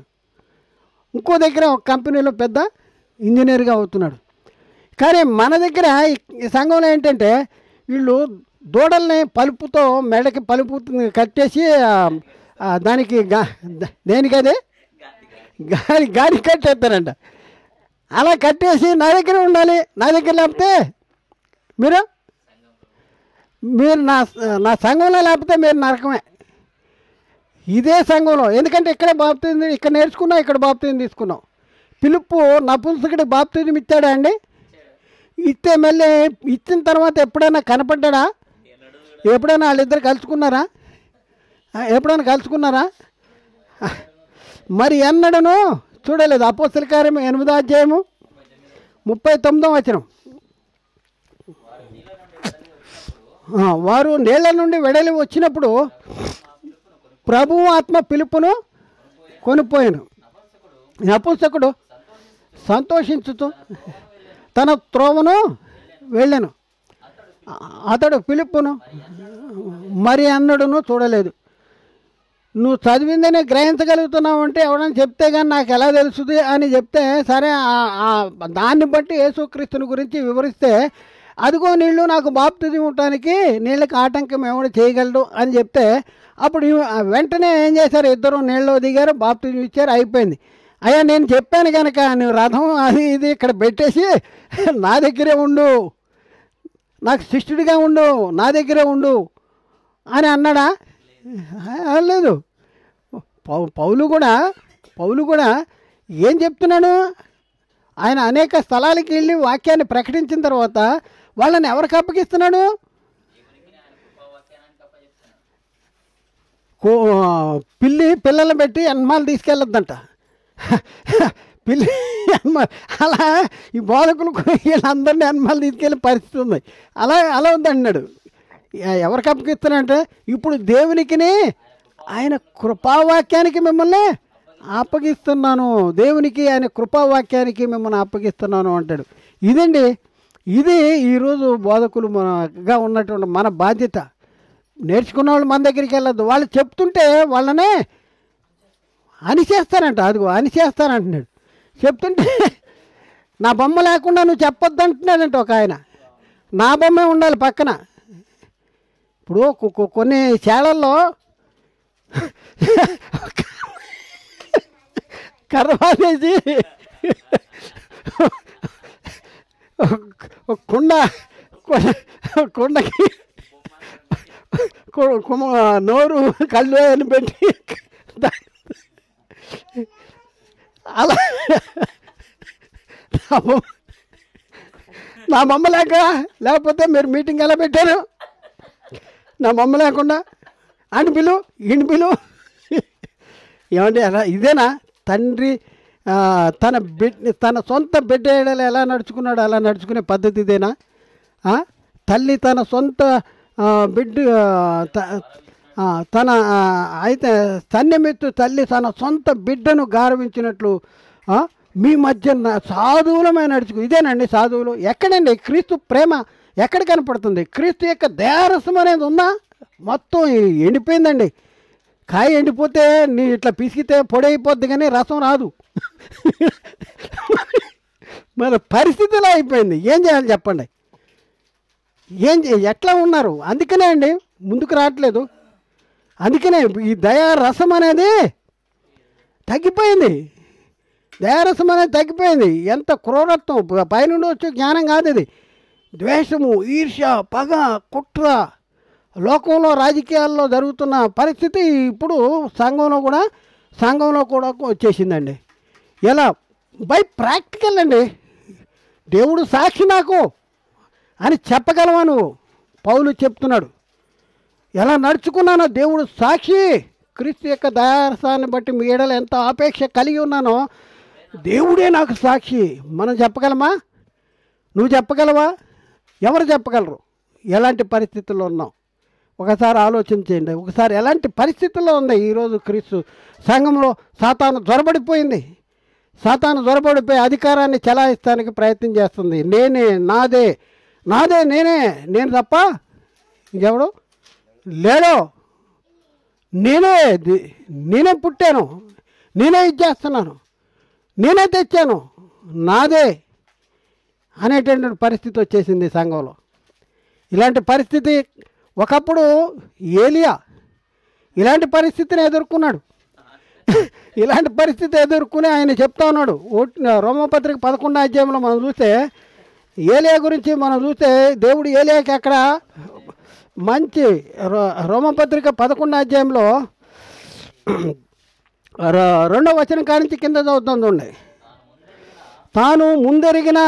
ఇంకో దగ్గర ఒక కంపెనీలో పెద్ద ఇంజనీర్గా అవుతున్నాడు. కానీ మన దగ్గర ఈ సంఘంలో ఏంటంటే వీళ్ళు దూడల్ని పలుపుతో మెడకి పలుపు కట్టేసి దానికి దేనికదే గాలి కట్టేస్తారంట. అలా కట్టేసి నా దగ్గర ఉండాలి, నా దగ్గర లేకపోతే మీరు నా సంఘంలో లేకపోతే మీరు నరకమే. ఇదే సంఘంలో. ఎందుకంటే ఇక్కడే బాప్తిజం, ఇక్కడ నేర్చుకున్నాం, ఇక్కడ బాప్తిజం తీసుకున్నాం. పిలుపు నపుంసకుడి బాప్తిజం ఇచ్చాడా అండి? ఇస్తే మళ్ళీ ఇచ్చిన తర్వాత ఎప్పుడైనా కనపడ్డా? ఎప్పుడైనా వాళ్ళిద్దరు కలుసుకున్నారా? మరి చూడలేదు. అపోస్తల కార్యం 8వ అధ్యాయము 39వ వచనం. వారు నీళ్ల నుండి వెడలి వచ్చినప్పుడు ప్రభువు ఆత్మ పిలుపును కొనిపోయాను. నపుంసకుడు సంతోషించుతూ తన త్రోవను వెళ్ళాను. అతడు పిలుపును మరి అన్నడును చూడలేదు. నువ్వు చదివిందని గ్రహించగలుగుతున్నావు అంటే ఎవరైనా చెప్తే కానీ నాకు ఎలా తెలుస్తుంది అని చెప్తే, సరే దాన్ని బట్టి యేసుక్రీస్తుని గురించి వివరిస్తే, అదిగో నీళ్ళు నాకు బాప్తిజం ఇవ్వటానికి నీళ్ళకి ఆటంకం ఎవడు చేయగలడు అని చెప్తే, అప్పుడు వెంటనే ఏం చేశారు? ఇద్దరు నీళ్ళలో దిగారు, బాప్తిజం ఇచ్చారు, అయిపోయింది. అయ్యా నేను చెప్పాను కనుక నువ్వు రథం అది ఇది ఇక్కడ పెట్టేసి నా దగ్గరే ఉండు, నాకు శిష్యుడిగా ఉండు, నా దగ్గరే ఉండు అని అన్నాడా? లేదు. పౌలు కూడా ఏం చెప్తున్నాడు? ఆయన అనేక స్థలాలకి వెళ్ళి వాక్యాన్ని ప్రకటించిన తర్వాత వాళ్ళని ఎవరికి అప్పగిస్తున్నాడు? పిల్లలు పెట్టి ఎన్మాలు తీసుకెళ్ళొద్దంట. పిల్లి అలా ఈ బోధకులు వీళ్ళందరినీ ఎన్మాలు తీసుకెళ్ళే పరిస్థితి ఉంది. అలా ఉందన్నాడు. ఎవరికి అప్పగిస్తున్నాడంటే ఇప్పుడు దేవునికి ఆయన కృపావాక్యానికి మిమ్మల్ని అప్పగిస్తున్నాను, దేవునికి ఆయన కృపావాక్యానికి మిమ్మల్ని అప్పగిస్తున్నాను అంటాడు. ఇది ఈరోజు బోధకులు మనగా ఉన్నటువంటి మన బాధ్యత. నేర్చుకున్న వాళ్ళు మన దగ్గరికి వెళ్ళొద్దు. వాళ్ళు చెప్తుంటే వాళ్ళనే అని చేస్తానంట, అదిగో అని చేస్తానంటున్నాడు. చెప్తుంటే నా బొమ్మ లేకుండా నువ్వు చెప్పొద్దు అంటున్నాడంట ఒక ఆయన. నా బొమ్మే ఉండాలి పక్కన. ఇప్పుడు కొన్ని చేలల్లో కర్రవాలేసి కుండకి నోరు కళ్ళు అని పెట్టి అలా నా బొమ్మ లేకపోతే మీరు మీటింగ్ ఎలా పెట్టారు? నా బొమ్మ లేకుండా అని పిలు, ఈయన పిలు. ఏమంటే అలా ఇదేనా తండ్రి తన సొంత బిడ్డ ఎలా నడుచుకున్నాడు అలా నడుచుకునే పద్ధతి ఇదేనా? తల్లి తన సొంత బిడ్డ తన అయితే సన్నిమిత్తు తల్లి తన సొంత బిడ్డను గౌరవించినట్లు మీ మధ్య సాధువులమే నడుచుకు. ఇదేనండి సాధువులు. ఎక్కడండి క్రీస్తు ప్రేమ ఎక్కడ కనపడుతుంది? క్రీస్తు యొక్క దయారసం అనేది ఉందా? మొత్తం ఎండిపోయిందండి. కాయ ఎండిపోతే నీ ఇట్లా పిసికితే పొడి అయిపోద్ది కానీ రసం రాదు. మన పరిస్థితిలో అయిపోయింది. ఏం చేయాలి చెప్పండి? ఎట్లా ఉన్నారు? అందుకనే అండి ముందుకు రావట్లేదు. అందుకనే ఈ దయారసం అనేది తగ్గిపోయింది. దయారసం అనేది తగ్గిపోయింది. ఎంత క్రూరత్వం! పైనుండి వచ్చే జ్ఞానం కాదు ఇది. ద్వేషము, ఈర్ష్య, పగ, కుట్ర లోకంలో రాజకీయాల్లో జరుగుతున్న పరిస్థితి ఇప్పుడు సంఘంలో కూడా వచ్చేసిందండి. ఎలా? బై ప్రాక్టికల్ అండి. దేవుడు సాక్షి నాకు అని చెప్పగలవా నువ్వు? పౌలు చెప్తున్నాడు. ఎలా నడుచుకున్నానో దేవుడు సాక్షి. క్రీస్తు యొక్క దయారసాన్ని బట్టి మీ ఎడల ఎంత ఆపేక్ష కలిగి ఉన్నానో దేవుడే నాకు సాక్షి. మనం చెప్పగలమా? నువ్వు చెప్పగలవా? ఎవరు చెప్పగలరు? ఎలాంటి పరిస్థితుల్లో ఉన్నావు ఒకసారి ఆలోచన చేయండి. ఒకసారి ఎలాంటి పరిస్థితుల్లో ఉంది ఈరోజు క్రీస్తు సంఘంలో? సాతాను జ్వరబడిపోయింది. సాతాను జ్వరబడిపోయి అధికారాన్ని చెలాయిస్తానికి ప్రయత్నం చేస్తుంది. నాదే నేను తప్ప ఇంకెవడు లేడో, నేనే పుట్టాను, నేనే ఇచ్చేస్తున్నాను, నేనే తెచ్చాను, నాదే అనేటువంటి పరిస్థితి వచ్చేసింది సంఘంలో. ఇలాంటి పరిస్థితి ఒకప్పుడు ఏలియా ఇలాంటి పరిస్థితిని ఎదుర్కొన్నాడు. ఇలాంటి పరిస్థితి ఎదుర్కొని ఆయన చెప్తా ఉన్నాడు. రోమపత్రిక 11వ అధ్యాయంలో మనం చూస్తే ఏలియా గురించి మనం చూస్తే దేవుడు ఏలియాకి అక్కడ మంచి రోమపత్రిక 11వ అధ్యాయంలో 2వ వచనం కానించి కింద చదువుతుంది చూడండి. తాను ముందెరిగిన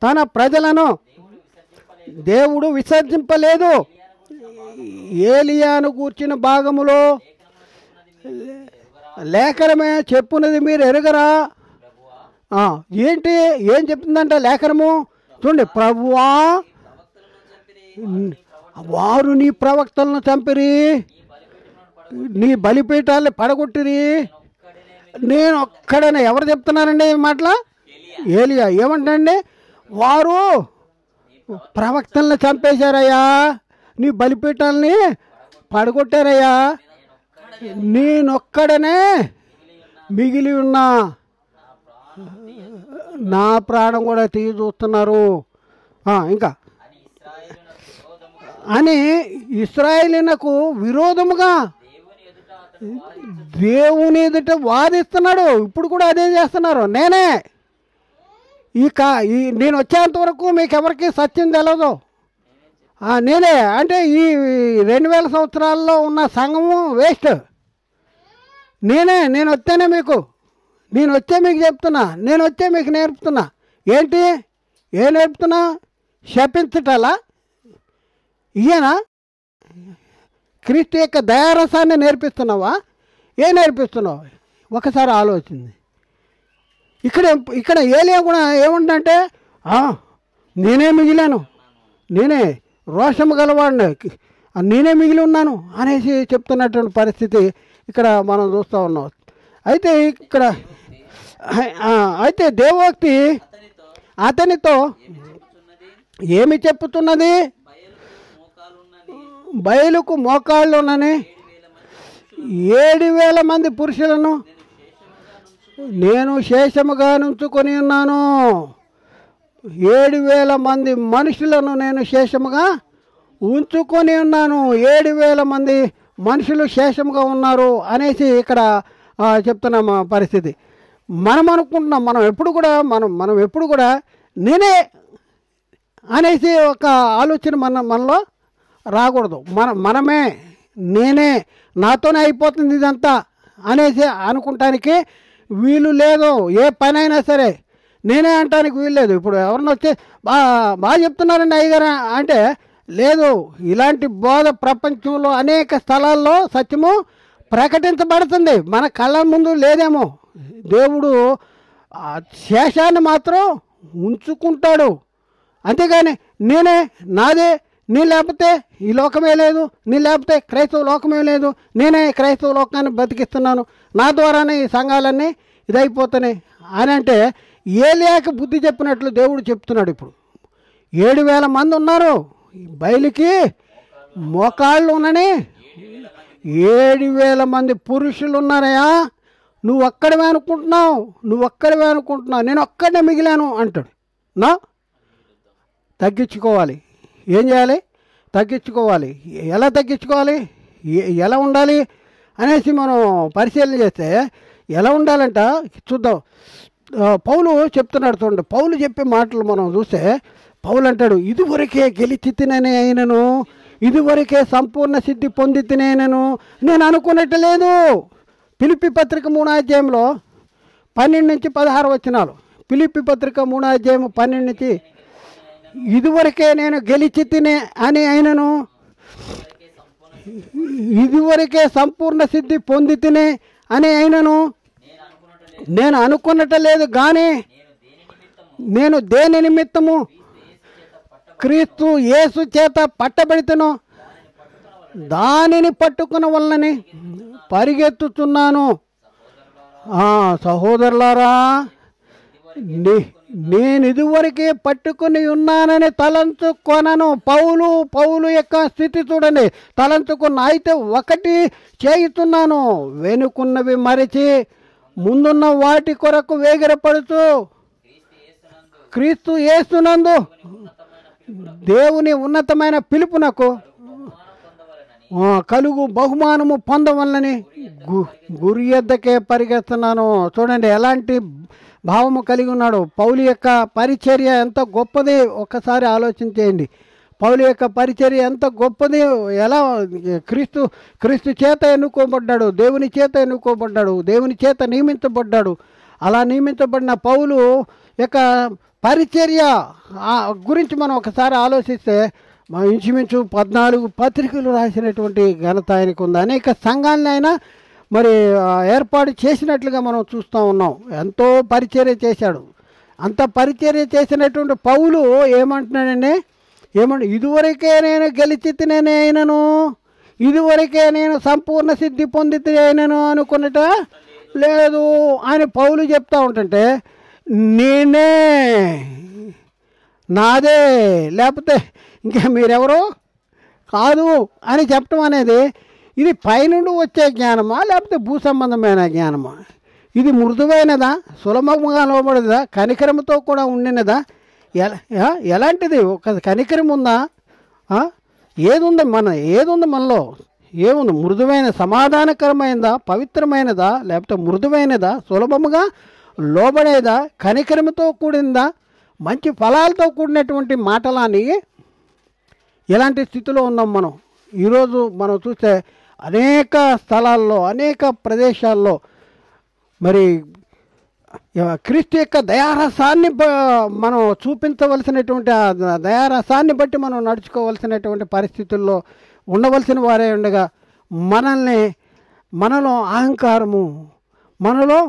తన ప్రజలను దేవుడు విసర్జింపలేదు. ఏలియాను కూర్చిన భాగములో లేఖనమే చెప్పున్నది మీరు ఎరుగరా? ఏం చెప్తుందంటే లేఖనము చూడండి. ప్రభువా, వారు నీ ప్రవక్తలను చంపిరి, నీ బలిపీఠాలను పడగొట్టిరి, నేను ఒక్కడనే. ఎవరు చెప్తున్నారండి ఈ మాటల? ఏలియా. ఏమంటండి? వారు ప్రవక్తలను చంపేశారయ్యా, నీ బలిపీఠాలని పడగొట్టారయ్యా, నేనొక్కడనే మిగిలి ఉన్నా, నా ప్రాణం కూడా తీసి చూస్తున్నారు ఇంకా అని ఇశ్రాయేలీయులకు విరోధముగా దేవుని ఎదుట వాదిస్తున్నాడు. ఇప్పుడు కూడా అదే చేస్తున్నారు. నేను వచ్చేంత వరకు మీకు ఎవరికి సత్యం తెలియదు, నేనే అంటే ఈ 2000 సంవత్సరాల్లో ఉన్న సంఘము వేస్ట్. నేను వస్తేనే మీకు చెప్తున్నా, నేను వచ్చే మీకు నేర్పుతున్నా. ఏం నేర్పుతున్నా? శపించటాలా? ఈయన క్రీస్తు యొక్క దయారసాన్ని నేర్పిస్తున్నావా? ఏం నేర్పిస్తున్నావు? ఒకసారి ఆలోచింది. ఇక్కడ ఏలియా కూడా ఏముందంటే నేనే మిగిలాను, నేనే రోషము గలవాడిని, నేనే మిగిలి ఉన్నాను అనేసి చెప్తున్నటువంటి పరిస్థితి ఇక్కడ మనం చూస్తూ ఉన్నాం. అయితే దేవోక్తి అతనితో ఏమి చెప్పుతున్నది? బయలుకు మోకాళ్ళునని 7,000 మంది పురుషులను నేను శేషముగా నుంచుకొని ఉన్నాను. 7,000 మంది మనుషులను నేను శేషముగా ఉంచుకొని ఉన్నాను. 7,000 మంది మనుషులు శేషముగా ఉన్నారు అనేసి ఇక్కడ చెప్తున్నాం పరిస్థితి. మనం అనుకుంటున్నాం, మనం ఎప్పుడు కూడా నేనే అనేసి ఒక ఆలోచన మనలో రాకూడదు. మనమే, నేనే, నాతోనే అయిపోతుంది ఇదంతా అనేసి అనుకుంటానికి వీలు లేదు. ఏ పని అయినా సరే నేనే అంటానికి వీలు లేదు. ఇప్పుడు ఎవరన్నా వచ్చి బాగా చెప్తున్నారండి అయ్యగారు అంటే లేదు. ఇలాంటి బోధ ప్రపంచంలో అనేక స్థలాల్లో సత్యము ప్రకటించబడుతుంది, మన కళ్ళ ముందు లేదేమో. దేవుడు శేషాన్ని మాత్రం ఉంచుకుంటాడు. అంతేగాని నేనే, నాదే, నీ లేకపోతే ఈ లోకమే లేదు, నీ లేకపోతే క్రైస్తవ లోకమే లేదు, నేనే క్రైస్తవ లోకాన్ని బతికిస్తున్నాను, నా ద్వారానే ఈ సంఘాలన్నీ ఇదైపోతున్నాయి అని అంటే ఏలియాకి బుద్ధి చెప్పినట్లు దేవుడు చెప్తున్నాడు. ఇప్పుడు 7,000 మంది ఉన్నారు, బయలుకి మోకాళ్ళు ఉన్నని 7,000 మంది పురుషులు ఉన్నారయ్యా. నువ్వు ఒక్కడమే అనుకుంటున్నావు, నేను ఒక్కడే మిగిలాను అంటాడు. నా తగ్గించుకోవాలి. ఏం చేయాలి? తగ్గించుకోవాలి. ఎలా తగ్గించుకోవాలి, ఎలా ఉండాలి అనేసి మనం పరిశీలన చేస్తే ఎలా ఉండాలంట చూద్దాం. పౌలు చెప్తున్నాడు చూడండి. పౌలు చెప్పే మాటలు మనం చూస్తే పౌలు అంటాడు, ఇదివరకే గెలిచి తిననే అయినను, ఇదివరకే సంపూర్ణ సిద్ధి పొంది తినేనను నేను అనుకున్నట్టు లేదు. ఫిలిప్పీ పత్రిక 3వ అధ్యాయంలో 12 నుంచి 16 వచనాలు. ఫిలిప్పీ పత్రిక 3వ అధ్యాయం 12 నుంచి, ఇదివరకే నేను గెలిచి తినే అని అయినను, ఇదివరకే సంపూర్ణ సిద్ధి పొంది తినే అని అయినను నేను అనుకున్నట్టు లేదు. కానీ నేను దేని నిమిత్తము క్రీస్తు యేసు చేత పట్టబడితేనో దానిని పట్టుకున్న వలనని పరిగెత్తుతున్నాను. సహోదరులారా, నేను ఇదివరకే పట్టుకుని ఉన్నానని తలంచుకొనను. పౌలు యొక్క స్థితి చూడండి. తలంచుకున్న అయితే ఒకటి చేయుతున్నాను, వెనుకున్నవి మరిచి ముందున్న వాటి కొరకు వేగిరపడుతూ క్రీస్తు యేసునందు దేవుని ఉన్నతమైన పిలుపునకు కలుగు బహుమానము పొందవలనని గురి యొద్దకే పరిగెడుతున్నాను. చూడండి ఎలాంటి భావము కలిగి ఉన్నాడు. పౌలు యొక్క పరిచర్య ఎంత గొప్పది ఒక్కసారి ఆలోచించేయండి. పౌలు యొక్క పరిచర్య ఎంత గొప్పది. ఎలా క్రీస్తు చేత ఎన్నుకోబడ్డాడు, దేవుని చేత ఎన్నుకోబడ్డాడు, దేవుని చేత నియమించబడ్డాడు. అలా నియమించబడిన పౌలు యొక్క పరిచర్య గురించి మనం ఒకసారి ఆలోచిస్తే ఇంచుమించు 14 పత్రికలు రాసినటువంటి ఘనత ఆయనకు ఉంది. అనేక సంఘాలను ఆయన మరి ఏర్పాటు చేసినట్లుగా మనం చూస్తూ ఉన్నాం. ఎంతో పరిచర్య చేశాడు. అంత పరిచర్య చేసినటువంటి పౌలు ఏమంటున్నాడండి, ఇదివరకే నేను గెలిచి తినే అయినను, ఇదివరకే నేను సంపూర్ణ సిద్ధి పొందితే అయినను అనుకున్నట లేదు అని పౌలు చెప్తా ఉంటుంటే, నేనే, నాదే, లేకపోతే ఇంకా మీరెవరో కాదు అని చెప్పడం అనేది ఇది పైనుండి వచ్చే జ్ఞానమా లేకపోతే భూ సంబంధమైన జ్ఞానమా? ఇది మృదువైనదా, సులభంగా లోబడదా, కనికరంతో కూడా ఉండినదా? ఎలాంటిది? ఒక కనికరం ఉందా? ఏదుంది మనలో? ఏముంది? మృదువైన సమాధానకరమైనదా, పవిత్రమైనదా, లేకపోతే మృదువైనదా, సులభముగా లోబడేదా, కనికరంతో కూడిందా, మంచి ఫలాలతో కూడినటువంటి మాటలని? ఎలాంటి స్థితిలో ఉన్నాం మనం ఈరోజు? మనం చూస్తే అనేక స్థలాల్లో, అనేక ప్రదేశాల్లో మరి క్రీస్తు యొక్క దయారసాన్ని మనం చూపించవలసినటువంటి ఆ దయారసాన్ని బట్టి మనం నడుచుకోవలసినటువంటి పరిస్థితుల్లో ఉండవలసిన వారే ఉండగా మనలో అహంకారము, మనలో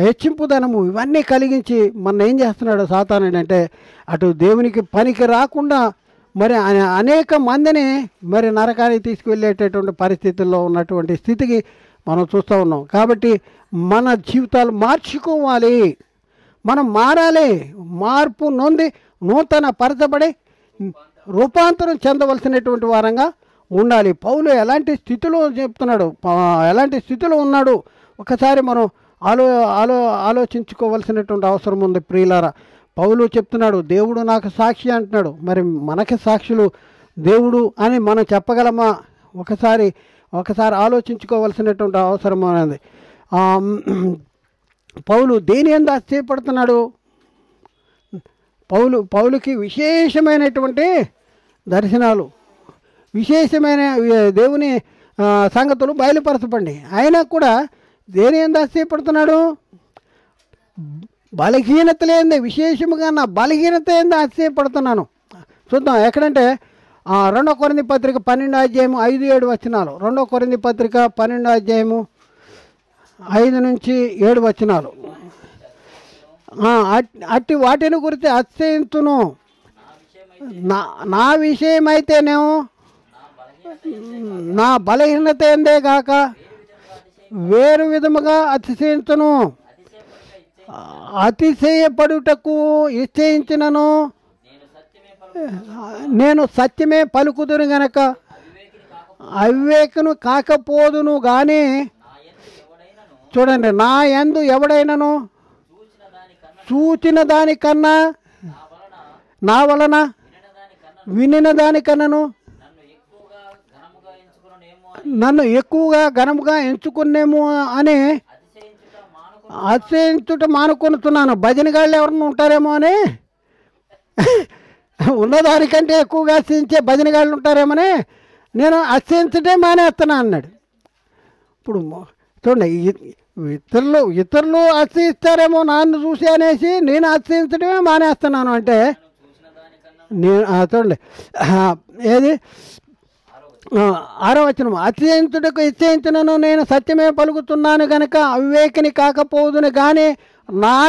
హెచ్చింపుదనము ఇవన్నీ కలిగించి మన ఏం చేస్తున్నాడు సాతానుడు అంటే అటు దేవునికి పనికి రాకుండా మరి అనేక మందిని మరి నరకానికి తీసుకువెళ్ళేటటువంటి పరిస్థితుల్లో ఉన్నటువంటి స్థితికి మనం చూస్తూ ఉన్నాం. కాబట్టి మన జీవితాలు మార్చుకోవాలి, మనం మారాలి, మార్పు నొంది నూతన పరచబడి రూపాంతరం చెందవలసినటువంటి వారంగా ఉండాలి. పౌలు ఎలాంటి స్థితిలో చెప్తున్నాడు, ఎలాంటి స్థితిలో ఉన్నాడు ఒకసారి మనం ఆలోచించుకోవాల్సినటువంటి అవసరం ఉంది ప్రియులారా. పౌలు చెప్తున్నాడు దేవుడు నాకు సాక్షి అంటున్నాడు. మరి మనకి సాక్షులు దేవుడు అని మనం చెప్పగలమా? ఒకసారి ఆలోచించుకోవాల్సినటువంటి అవసరం అనేది. పౌలు దేని యందు ఆశ్చర్యపడుతున్నాడు? పౌలుకి విశేషమైనటువంటి దర్శనాలు, విశేషమైన దేవుని సంగతులు బయలుపరచబడి, అయినా కూడా దేని యందు ఆశ్చర్యపడుతున్నాడు? బలహీనత లేని, విశేషముగా నా బలహీనత ఏందో ఆశ్చర్యపడుతున్నాను. చూద్దాం ఎక్కడంటే 2 కొరింథీ పత్రిక 12వ అధ్యాయము 5-7 వచనాలు. 2 కొరింథీ పత్రిక 12వ అధ్యాయము 5-7 వచనాలు. అట్టి వాటిని గురించి అతిశయించును, నా విషయమైతేనేమో నా బలహీనత ఏందే గాక వేరు విధముగా అతిశయించును. అతిశయపడుటకు నిశ్చయించినను నేను సత్యమే పలుకుదును గనక అవివేకును కాకపోదును గాని, చూడండి, నా యందు ఎవడైనను చూచిన దానికన్నా నా వలన వినిన దానికన్నను నన్ను ఎక్కువగా ఘనముగా ఎంచుకునేమో అని అతిశయించుట మానుకొనుతున్నాను. భజనగాళ్ళు ఎవరన్నా ఉంటారేమో అని, ఉన్నదానికంటే ఎక్కువగా అతిశయించే భజనగాళ్ళు ఉంటారేమని నేను అతిశయించటే మానేస్తున్నా అన్నాడు. ఇప్పుడు చూడండి, ఇతరులు అతిశయిస్తారేమో నన్ను చూసి అనేసి నేను అతిశయించడమే మానేస్తున్నాను అంటే నేను చూడండి ఏది 6వ వచనం, అతిశయించుటకు నిశ్చయించునను నేను సత్యమే పలుకుతున్నాను గనక అవివేకిని కాకపోదును కానీ నా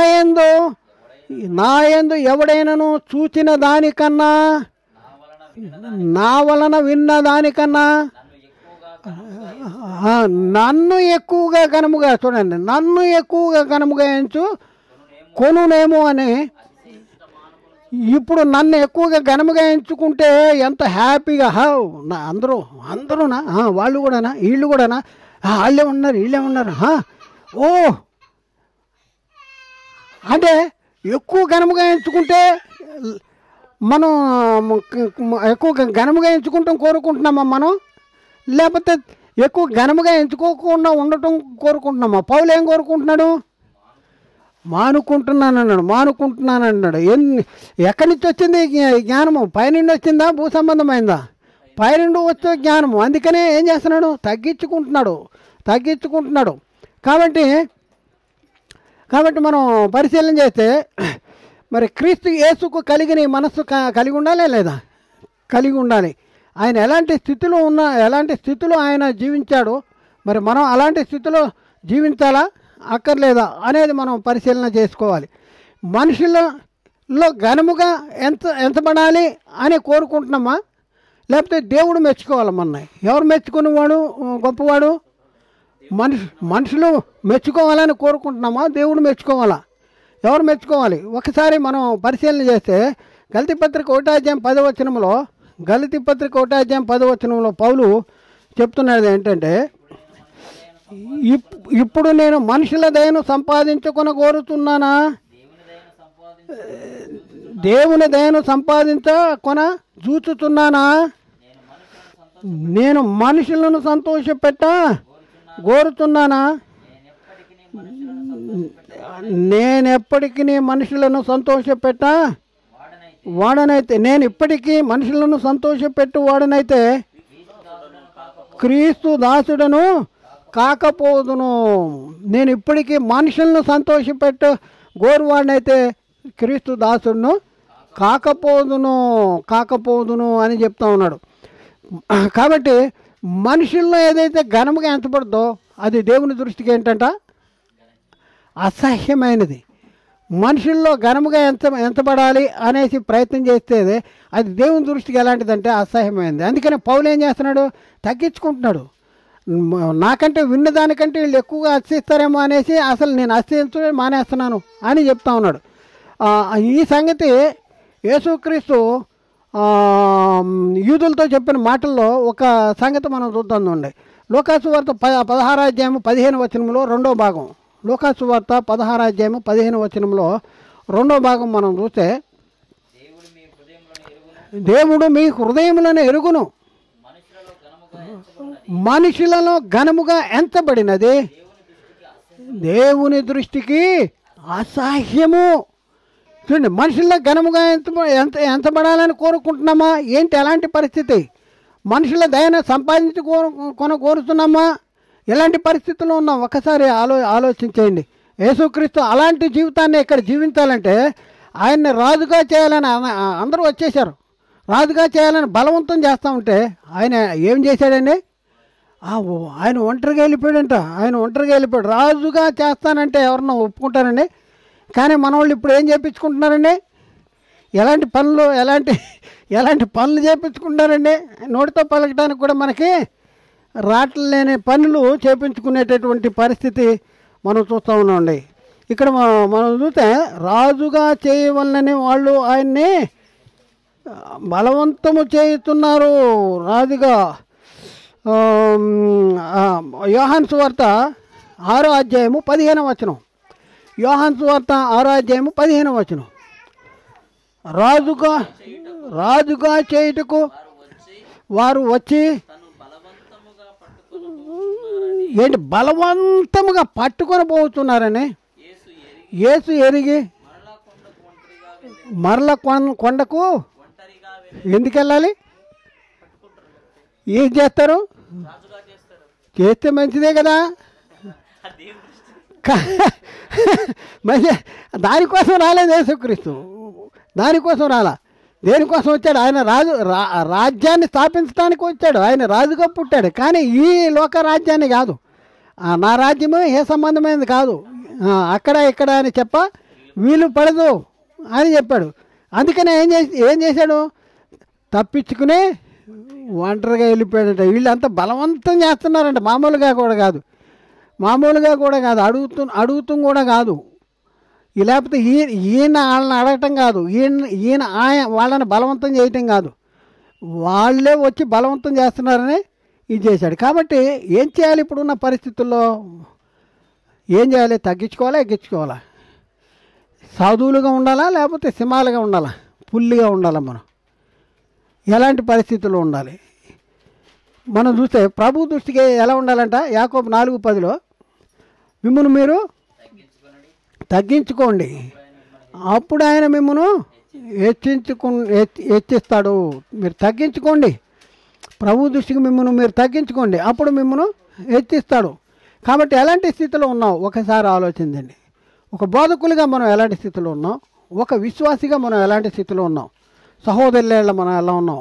యందు ఎవడైనను చూచిన దానికన్నా నా వలన విన్న దానికన్నా నన్ను ఎక్కువగా ఘనముగా, చూడండి, నన్ను ఎక్కువగా ఘనముగా ఎంచు కొనునేమో అని. ఇప్పుడు నన్ను ఎక్కువగా ఘనముగా ఎంచుకుంటే ఎంత హ్యాపీగా, అందరూనా, వాళ్ళు కూడానా, వీళ్ళు కూడానా, వాళ్ళే ఉన్నారు వీళ్ళే ఉన్నారు, ఓ అంటే ఎక్కువ ఘనముగా ఎంచుకుంటే మనం ఎక్కువ ఘనముగా ఎంచుకుంటాం కోరుకుంటున్నామా మనం, లేకపోతే ఎక్కువ ఘనముగా ఎంచుకోకుండా ఉండటం కోరుకుంటున్నామా? పౌలు ఏం కోరుకుంటున్నాడు? మానుకుంటున్నాను అన్నాడు. ఎక్కడి నుంచి వచ్చింది జ్ఞానము? పైనుండి వచ్చిందా, భూ సంబంధమైందా? పైనుండి వచ్చే జ్ఞానము. అందుకనే ఏం చేస్తున్నాడు? తగ్గించుకుంటున్నాడు. కాబట్టి మనం పరిశీలన చేస్తే మరి క్రీస్తు యేసుకు కలిగిన మనస్సు కలిగి ఉండాలి లేదా? కలిగి ఉండాలి. ఆయన ఎలాంటి స్థితిలో ఆయన జీవించాడో మరి మనం అలాంటి స్థితిలో జీవించాలా అక్కర్లేదా అనేది మనం పరిశీలన చేసుకోవాలి. మనుషులలో ఘనముగా ఎంచబడాలి అని కోరుకుంటున్నామా, లేకపోతే దేవుడు మెచ్చుకోవాలమన్నాయి? ఎవరు మెచ్చుకునేవాడు గొప్పవాడు? మనుషులు మెచ్చుకోవాలని కోరుకుంటున్నామా, దేవుడు మెచ్చుకోవాలా? ఎవరు మెచ్చుకోవాలి? ఒకసారి మనం పరిశీలన చేస్తే గలతీ పత్రిక 1వ అధ్యాయం 10వ వచనంలో, గలతీ పత్రిక 1వ అధ్యాయం 10వ వచనంలో పౌలు చెప్తున్నది ఏంటంటే, ఇప్పుడు నేను మనుషుల దయను సంపాదించుకొని కోరుతున్నానా, దేవుని దయను సంపాదించుకొన చూచుతున్నానా? నేను మనుషులను సంతోషపెట్ట కోరుతున్నానా? నేనెప్పటికీ మనుషులను సంతోషపెట్ట వాడనైతే, నేను ఇప్పటికీ మనుషులను సంతోషపెట్టు వాడనైతే క్రీస్తు దాసుడను కాకపోదును. నేను ఇప్పటికీ మనుషులను సంతోషపెట్టు గోరువాడినైతే క్రీస్తు దాసుడును కాకపోదును అని చెప్తా ఉన్నాడు. కాబట్టి మనుషుల్లో ఏదైతే ఘనముగా ఎంచబడదో అది దేవుని దృష్టికి ఏంటంట? అసహ్యమైనది. మనుషుల్లో ఘనముగా ఎంచబడాలి అనేసి ప్రయత్నం చేస్తే అది దేవుని దృష్టికి ఎలాంటిదంటే అసహ్యమైనది. అందుకని పౌలు ఏం చేస్తున్నాడు? తగ్గించుకుంటున్నాడు. నాకంటే విన్నదానికంటే వీళ్ళు ఎక్కువగా అతిశయిస్తారేమో అనేసి అసలు నేను అతిశయించడం మానేస్తున్నాను అని చెప్తా ఉన్నాడు. ఈ సంగతి యేసుక్రీస్తు యూదులతో చెప్పిన మాటల్లో ఒక సంగతి మనం చూద్దాం. లూకాసు వార్త 16వ అధ్యాయము 15వ వచనంలో రెండో భాగం. లూకాసు వార్త 16వ అధ్యాయము 15వ వచనంలో రెండో భాగం మనం చూస్తే, దేవుడు మీ హృదయములను ఎరుగును, మనుషులలో ఘనముగా ఎంచబడినది దేవుని దృష్టికి అసహ్యము. చూడండి, మనుషుల్లో ఘనముగా ఎంచబడాలని కోరుకుంటున్నామా ఏంటి? ఎలాంటి పరిస్థితి? మనుషుల దయను కోరుతున్నామా? ఎలాంటి పరిస్థితుల్లో ఉన్నాం? ఒకసారి ఆలోచించేయండి. యేసుక్రీస్తు అలాంటి జీవితాన్ని ఇక్కడ జీవించాలంటే ఆయన్ని రాజుగా చేయాలని అందరూ వచ్చేసారు. రాజుగా చేయాలని బలవంతం చేస్తూ ఉంటే ఆయన ఏం చేశాడండి? ఆయన ఒంటరిగా వెళ్ళిపోయాడంట. ఆయన ఒంటరిగా వెళ్ళిపోయాడు. రాజుగా చేస్తానంటే ఎవరన్నా ఒప్పుకుంటారండి? కానీ మన వాళ్ళు ఇప్పుడు ఏం చేయించుకుంటున్నారండి? ఎలాంటి పనులు చేయించుకుంటారండి? నోటితో పలకడానికి కూడా మనకి రాట్లేని పనులు చేయించుకునేటటువంటి పరిస్థితి మనం చూస్తూ ఉన్నామండి. ఇక్కడ మనం చూస్తే రాజుగా చేయవలనని వాళ్ళు ఆయన్ని బలవంతము చేస్తున్నారు రాజుగా. యోహాను సువార్త 6వ అధ్యాయము 15వ వచనం. యోహాను సువార్త 6వ అధ్యాయము 15వ వచనం. రాజుగా చేయుటకు వారు వచ్చి ఏంటి బలవంతముగా పట్టుకొని పోతున్నారని యేసు ఎరిగి మరల కొండకు ఎందుకు వెళ్ళాలి? ఏం చేస్తారు? చేస్తే మంచిదే కదా. మంచి దానికోసం రాలేదు యేసుక్రీస్తు. దానికోసం రాలా. దేనికోసం వచ్చాడు? ఆయన రాజ్యాన్ని స్థాపించడానికి వచ్చాడు. ఆయన రాజుగా పుట్టాడు. కానీ ఈ లోక రాజ్యాన్ని కాదు, నా రాజ్యము ఏ సంబంధమైనది కాదు, అక్కడ ఇక్కడ అని వీలు పడదు అని చెప్పాడు. అందుకనే ఏం చేశాడు? తప్పించుకుని ఒంటరిగా వెళ్ళిపోయాడంట. వీళ్ళంతా బలవంతం చేస్తున్నారంట. మామూలుగా కూడా కాదు, అడుగుతూ కూడా కాదు. లేకపోతే ఈయన వాళ్ళని అడగటం కాదు, ఈయన వాళ్ళని బలవంతం చేయటం కాదు, వాళ్ళే వచ్చి బలవంతం చేస్తున్నారని ఇది చేశాడు. కాబట్టి ఏం చేయాలి? ఇప్పుడున్న పరిస్థితుల్లో ఏం చేయాలి? తగ్గించుకోవాలా, ఎక్కించుకోవాలా? సాధువులుగా ఉండాలా, లేకపోతే సింహాలుగా ఉండాలా, పుల్లిగా ఉండాలా? మనం ఎలాంటి పరిస్థితుల్లో ఉండాలి? మనం చూస్తే ప్రభు దృష్టికి ఎలా ఉండాలంట? యాకోబు 4:10లో మిమ్మల్ని మీరు తగ్గించుకోండి, అప్పుడు ఆయన మిమ్మల్ని హెచ్చిస్తాడు. మీరు తగ్గించుకోండి, ప్రభు దృష్టికి మిమ్మల్ని మీరు తగ్గించుకోండి, అప్పుడు మిమ్మల్ని హెచ్చిస్తాడు. కాబట్టి ఎలాంటి స్థితిలో ఉన్నాం ఒకసారి ఆలోచించండి. ఒక బోధకులుగా మనం ఎలాంటి స్థితిలో ఉన్నాం? ఒక విశ్వాసిగా మనం ఎలాంటి స్థితిలో ఉన్నాం? సహోదరుల మనం ఎలా ఉన్నాం?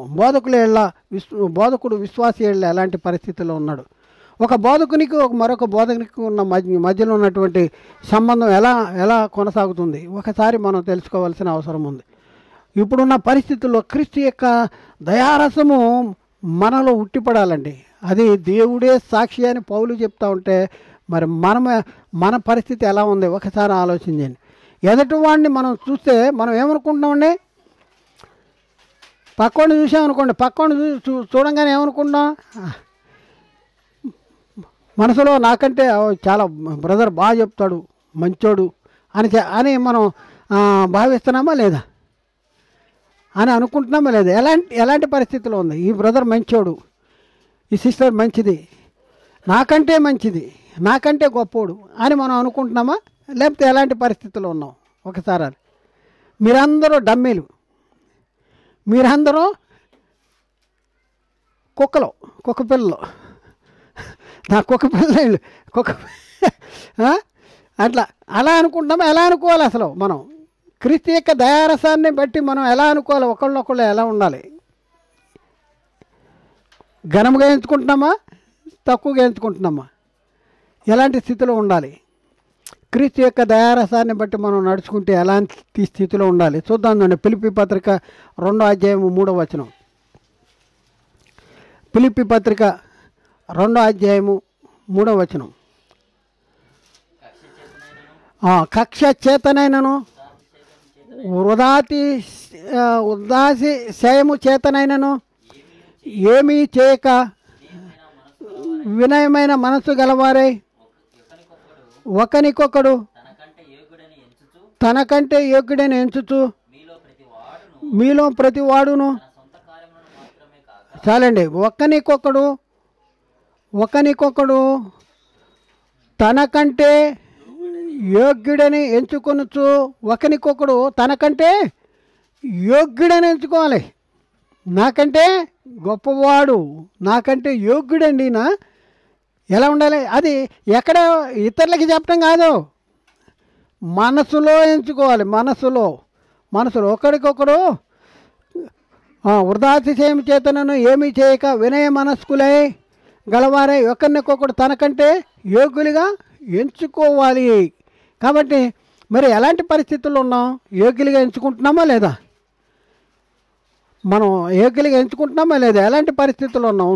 బోధకుడు విశ్వాసి ఎలాంటి పరిస్థితిలో ఉన్నాడు? ఒక బోధకునికి మరొక బోధకునికి ఉన్న మధ్యలో ఉన్నటువంటి సంబంధం ఎలా కొనసాగుతుంది? ఒకసారి మనం తెలుసుకోవాల్సిన అవసరం ఉంది. ఇప్పుడున్న పరిస్థితుల్లో క్రీస్తు యొక్క దయారసము మనలో ఉట్టిపడాలండి. అది దేవుడే సాక్షి అని పౌలు చెప్తా ఉంటే మరి మన పరిస్థితి ఎలా ఉంది ఒకసారి ఆలోచించండి. ఎదుటి వాడిని మనం చూస్తే మనం ఏమనుకుంటున్నామండి? పక్కోడిని చూసామనుకోండి, పక్కోడిని చూడంగానే ఏమనుకుంటున్నాం? మనసులో నాకంటే చాలా బ్రదర్ బాగా చెప్తాడు, మంచోడు అని మనం భావిస్తున్నామా లేదా? అని అనుకుంటున్నామా లేదా? ఎలాంటి పరిస్థితిలో ఉంది? ఈ బ్రదర్ మంచోడు, ఈ సిస్టర్ మంచిది, నాకంటే మంచిది, నాకంటే గొప్పోడు అని మనం అనుకుంటున్నామా? లేకపోతే ఎలాంటి పరిస్థితుల్లో ఉన్నాం ఒకసారి? మీరందరూ డమ్మీలు, మీరందరూ కుక్క పిల్లలు, నా కుక్క పిల్లలు అలా అనుకుంటున్నామా? ఎలా అనుకోవాలి అసలు? మనం క్రీస్తు యొక్క దయారసాన్ని బట్టి మనం ఎలా అనుకోవాలి? ఒకళ్ళొకళ్ళు ఎలా ఉండాలి? ఘనంగా ఎంచుకుంటున్నామా, తక్కువగా ఎంచుకుంటున్నామా? ఎలాంటి స్థితిలో ఉండాలి? క్రీస్తు యొక్క దయారసాన్ని బట్టి మనం నడుచుకుంటే ఎలాంటి స్థితిలో ఉండాలి చూద్దాం. ఫిలిప్పీ పత్రిక 2వ అధ్యాయము 3వ వచనం. ఫిలిప్పీ పత్రిక 2వ అధ్యాయము 3వ వచనం. కక్ష చేతనైనను ఉదాతిశయము చేతనైనను ఏమీ చేయక వినయమైన మనసు గలవారై ఒకనికొకడు తనకంటే యోగ్యుడని ఎంచుచు మీలో ప్రతి వాడును చాలండి. ఒకనికొకడు తనకంటే యోగ్యుడని ఎంచుకొనొచ్చు. ఒకనికొకడు తనకంటే యోగ్యుడని ఎంచుకోవాలి. నాకంటే గొప్పవాడు, నాకంటే యోగ్యుడండి నా ఎలా ఉండాలి? అది ఎక్కడ ఇతరులకి చెప్పడం కాదు, మనసులో ఎంచుకోవాలి. మనసులో ఒకరికొకడు వృధాతిశయం చేతనను ఏమీ చేయక వినయ మనస్కులై గలవారే ఒకరికొకడు తనకంటే యోగ్యులుగా ఎంచుకోవాలి. కాబట్టి మరి ఎలాంటి పరిస్థితుల్లో ఉన్నాం? యోగ్యులుగా ఎంచుకుంటున్నామా లేదా? మనం యోగ్యులుగా ఎంచుకుంటున్నామా లేదా? ఎలాంటి పరిస్థితుల్లో ఉన్నాం?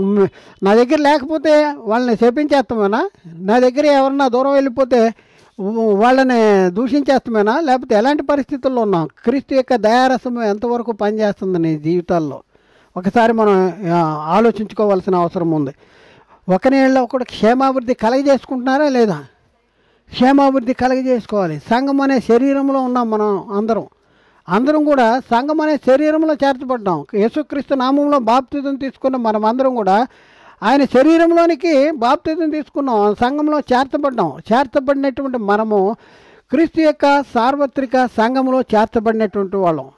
నా దగ్గర లేకపోతే వాళ్ళని శపించేస్తామేనా? నా దగ్గర ఎవరన్నా దూరం వెళ్ళిపోతే వాళ్ళని దూషించేస్తామేనా? లేకపోతే ఎలాంటి పరిస్థితుల్లో ఉన్నాం? క్రీస్తు యొక్క దయారసం ఎంతవరకు పనిచేస్తుంది నీ జీవితాల్లో? ఒకసారి మనం ఆలోచించుకోవాల్సిన అవసరం ఉంది. ఒకనేళ్ళ ఒకడు క్షేమాభివృద్ధి కలగజేసుకుంటున్నారా లేదా? క్షేమాభివృద్ధి కలగజేసుకోవాలి. సంఘం అనే శరీరంలో ఉన్నాం మనం అందరం కూడా సంఘం అనే శరీరంలో చేర్చబడ్డాం. యేసుక్రీస్తు నామంలో బాప్తిజం తీసుకున్న మనం అందరం కూడా ఆయన శరీరంలోనికి బాప్తిజం తీసుకున్నాం, సంఘంలో చేర్చబడినటువంటి మనము క్రీస్తు యొక్క సార్వత్రిక సంఘంలో చేర్చబడినటువంటి వాళ్ళం.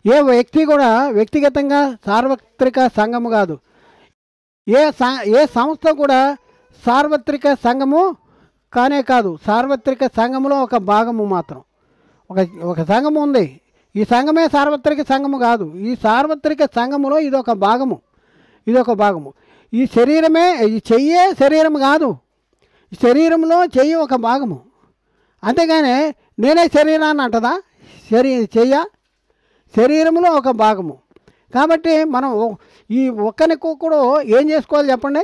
ఏ వ్యక్తి కూడా వ్యక్తిగతంగా సార్వత్రిక సంఘము కాదు. ఏ సంస్థ కూడా సార్వత్రిక సంఘము కానే కాదు. సార్వత్రిక సంఘములో ఒక భాగము మాత్రం ఒక సంఘము ఉంది. ఈ సంఘమే సార్వత్రిక సంఘము కాదు. ఈ సార్వత్రిక సంఘములో ఇదొక భాగము. ఈ శరీరమే, ఈ చెయ్యే శరీరం కాదు. ఈ శరీరంలో చెయ్యి ఒక భాగము. అంతేగానే నేనే శరీరాన్ని అంటదా? శరీరంలో ఒక భాగము. కాబట్టి మనం ఈ ఒకరికొకడు ఏం చేసుకోవాలి చెప్పండి?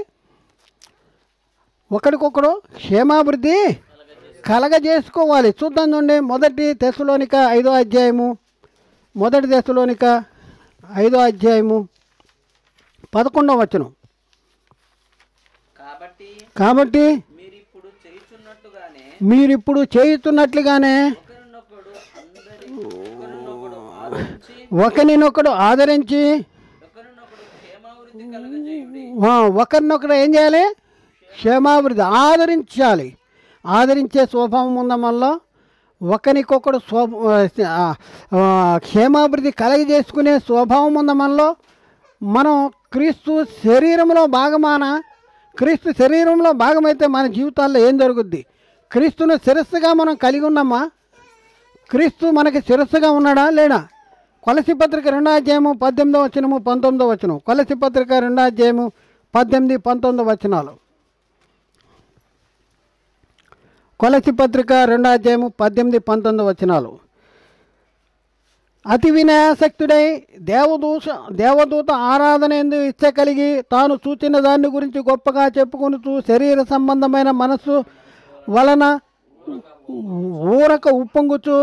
ఒకరికొకడు క్షేమాభివృద్ధి కలగజేసుకోవాలి. చూద్దాం చూడండి. 1 తెస్సలోనిక 5వ అధ్యాయము 11వ వచనం. కాబట్టి మీరిప్పుడు చేయుచున్నట్లుగానే ఒకరినొకడు ఆదరించి ఒకరినొకడు ఏం చేయాలి? క్షేమాభివృద్ధి ఆదరించే స్వభావం ఉందా మనలో? ఒకరికొకడు క్షేమాభివృద్ధి కలగజేసుకునే స్వభావం ఉందా మనలో? మనం క్రీస్తు శరీరంలో భాగమైతే మన జీవితాల్లో ఏం జరుగుద్ది? క్రీస్తును శిరస్సుగా మనం కలిగి ఉన్నామా? క్రీస్తు మనకి శిరస్సుగా ఉన్నాడా లేడా? కొలసీ పత్రిక 2వ అధ్యాయము 18వ వచనము 19వ వచనం. కొలసీ పత్రిక 2వ అధ్యాయము 18, 19 వచనాలు. కొలసీ పత్రిక 2వ అధ్యాయము 18, 19 వచనాలు. అతి వినయాసక్తుడై దేవదూత ఆరాధన ఎందు ఇచ్చ కలిగి తాను చూచిన దాన్ని గురించి గొప్పగా చెప్పుకొనుచు శరీర సంబంధమైన మనస్సు వలన ఊరక ఉప్పొంగుచు.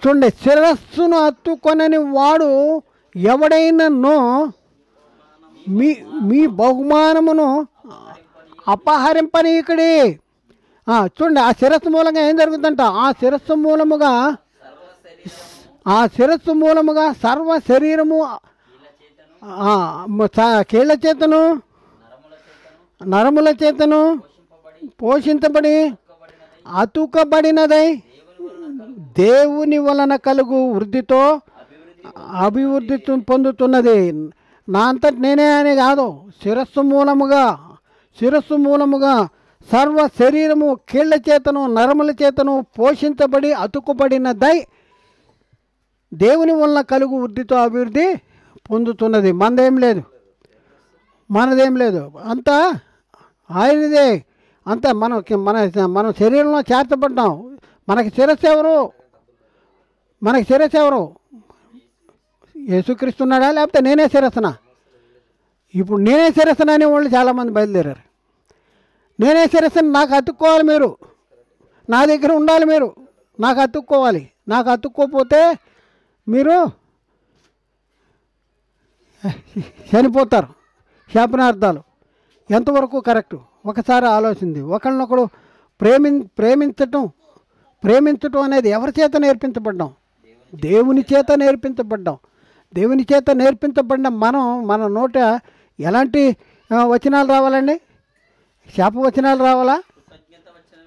చూడండి, శిరస్సును హత్తుకొనని వాడు ఎవడైనను మీ బహుమానమును అపహరింపనీయకుడి. చూడండి, ఆ శిరస్సు మూలంగా ఏం జరుగుతుందంట? ఆ శిరస్సు మూలముగా సర్వ శరీరము కీళ్ల చేతను నరముల చేతను పోషించబడి అతుకబడినదై దేవుని వలన కలుగు వృద్ధితో అభివృద్ధి పొందుతున్నది. నా అంతటి నేనే అని కాదు, శిరస్సు మూలముగా సర్వ శరీరము కీళ్ల చేతను నరముల చేతను పోషించబడి అతుకుబడినదై దేవుని వలన కలుగు వృద్ధితో అభివృద్ధి పొందుతున్నది. మనదేం లేదు, అంతా ఆయనదే. అంతా మన శరీరంలో చేర్చబడ్డాం. మనకి శిరస్సు ఎవరు? యేసుక్రీస్తున్నాడా లేకపోతే నేనే శిరస్సునా? ఇప్పుడు నేనే శిరస్సునా అనే వాళ్ళు చాలామంది బయలుదేరారు. నేనే శిరస్సుని నాకు అతుక్కోవాలి, మీరు నా దగ్గర ఉండాలి, మీరు నాకు అతుక్కోవాలి. నాకు అతుక్కోపోతే మీరు చనిపోతారు. శాపనార్థాలు ఎంతవరకు కరెక్టు ఒకసారి ఆలోచింది. ఒకళ్ళనొకడు ప్రేమించటం అనేది ఎవరి చేత నేర్పించబడ్డాం? దేవుని చేత నేర్పించబడ్డాం. దేవుని చేత నేర్పించబడిన మన నోట ఎలాంటి వచనాలు రావాలండి? శాప వచనాలు రావాలా?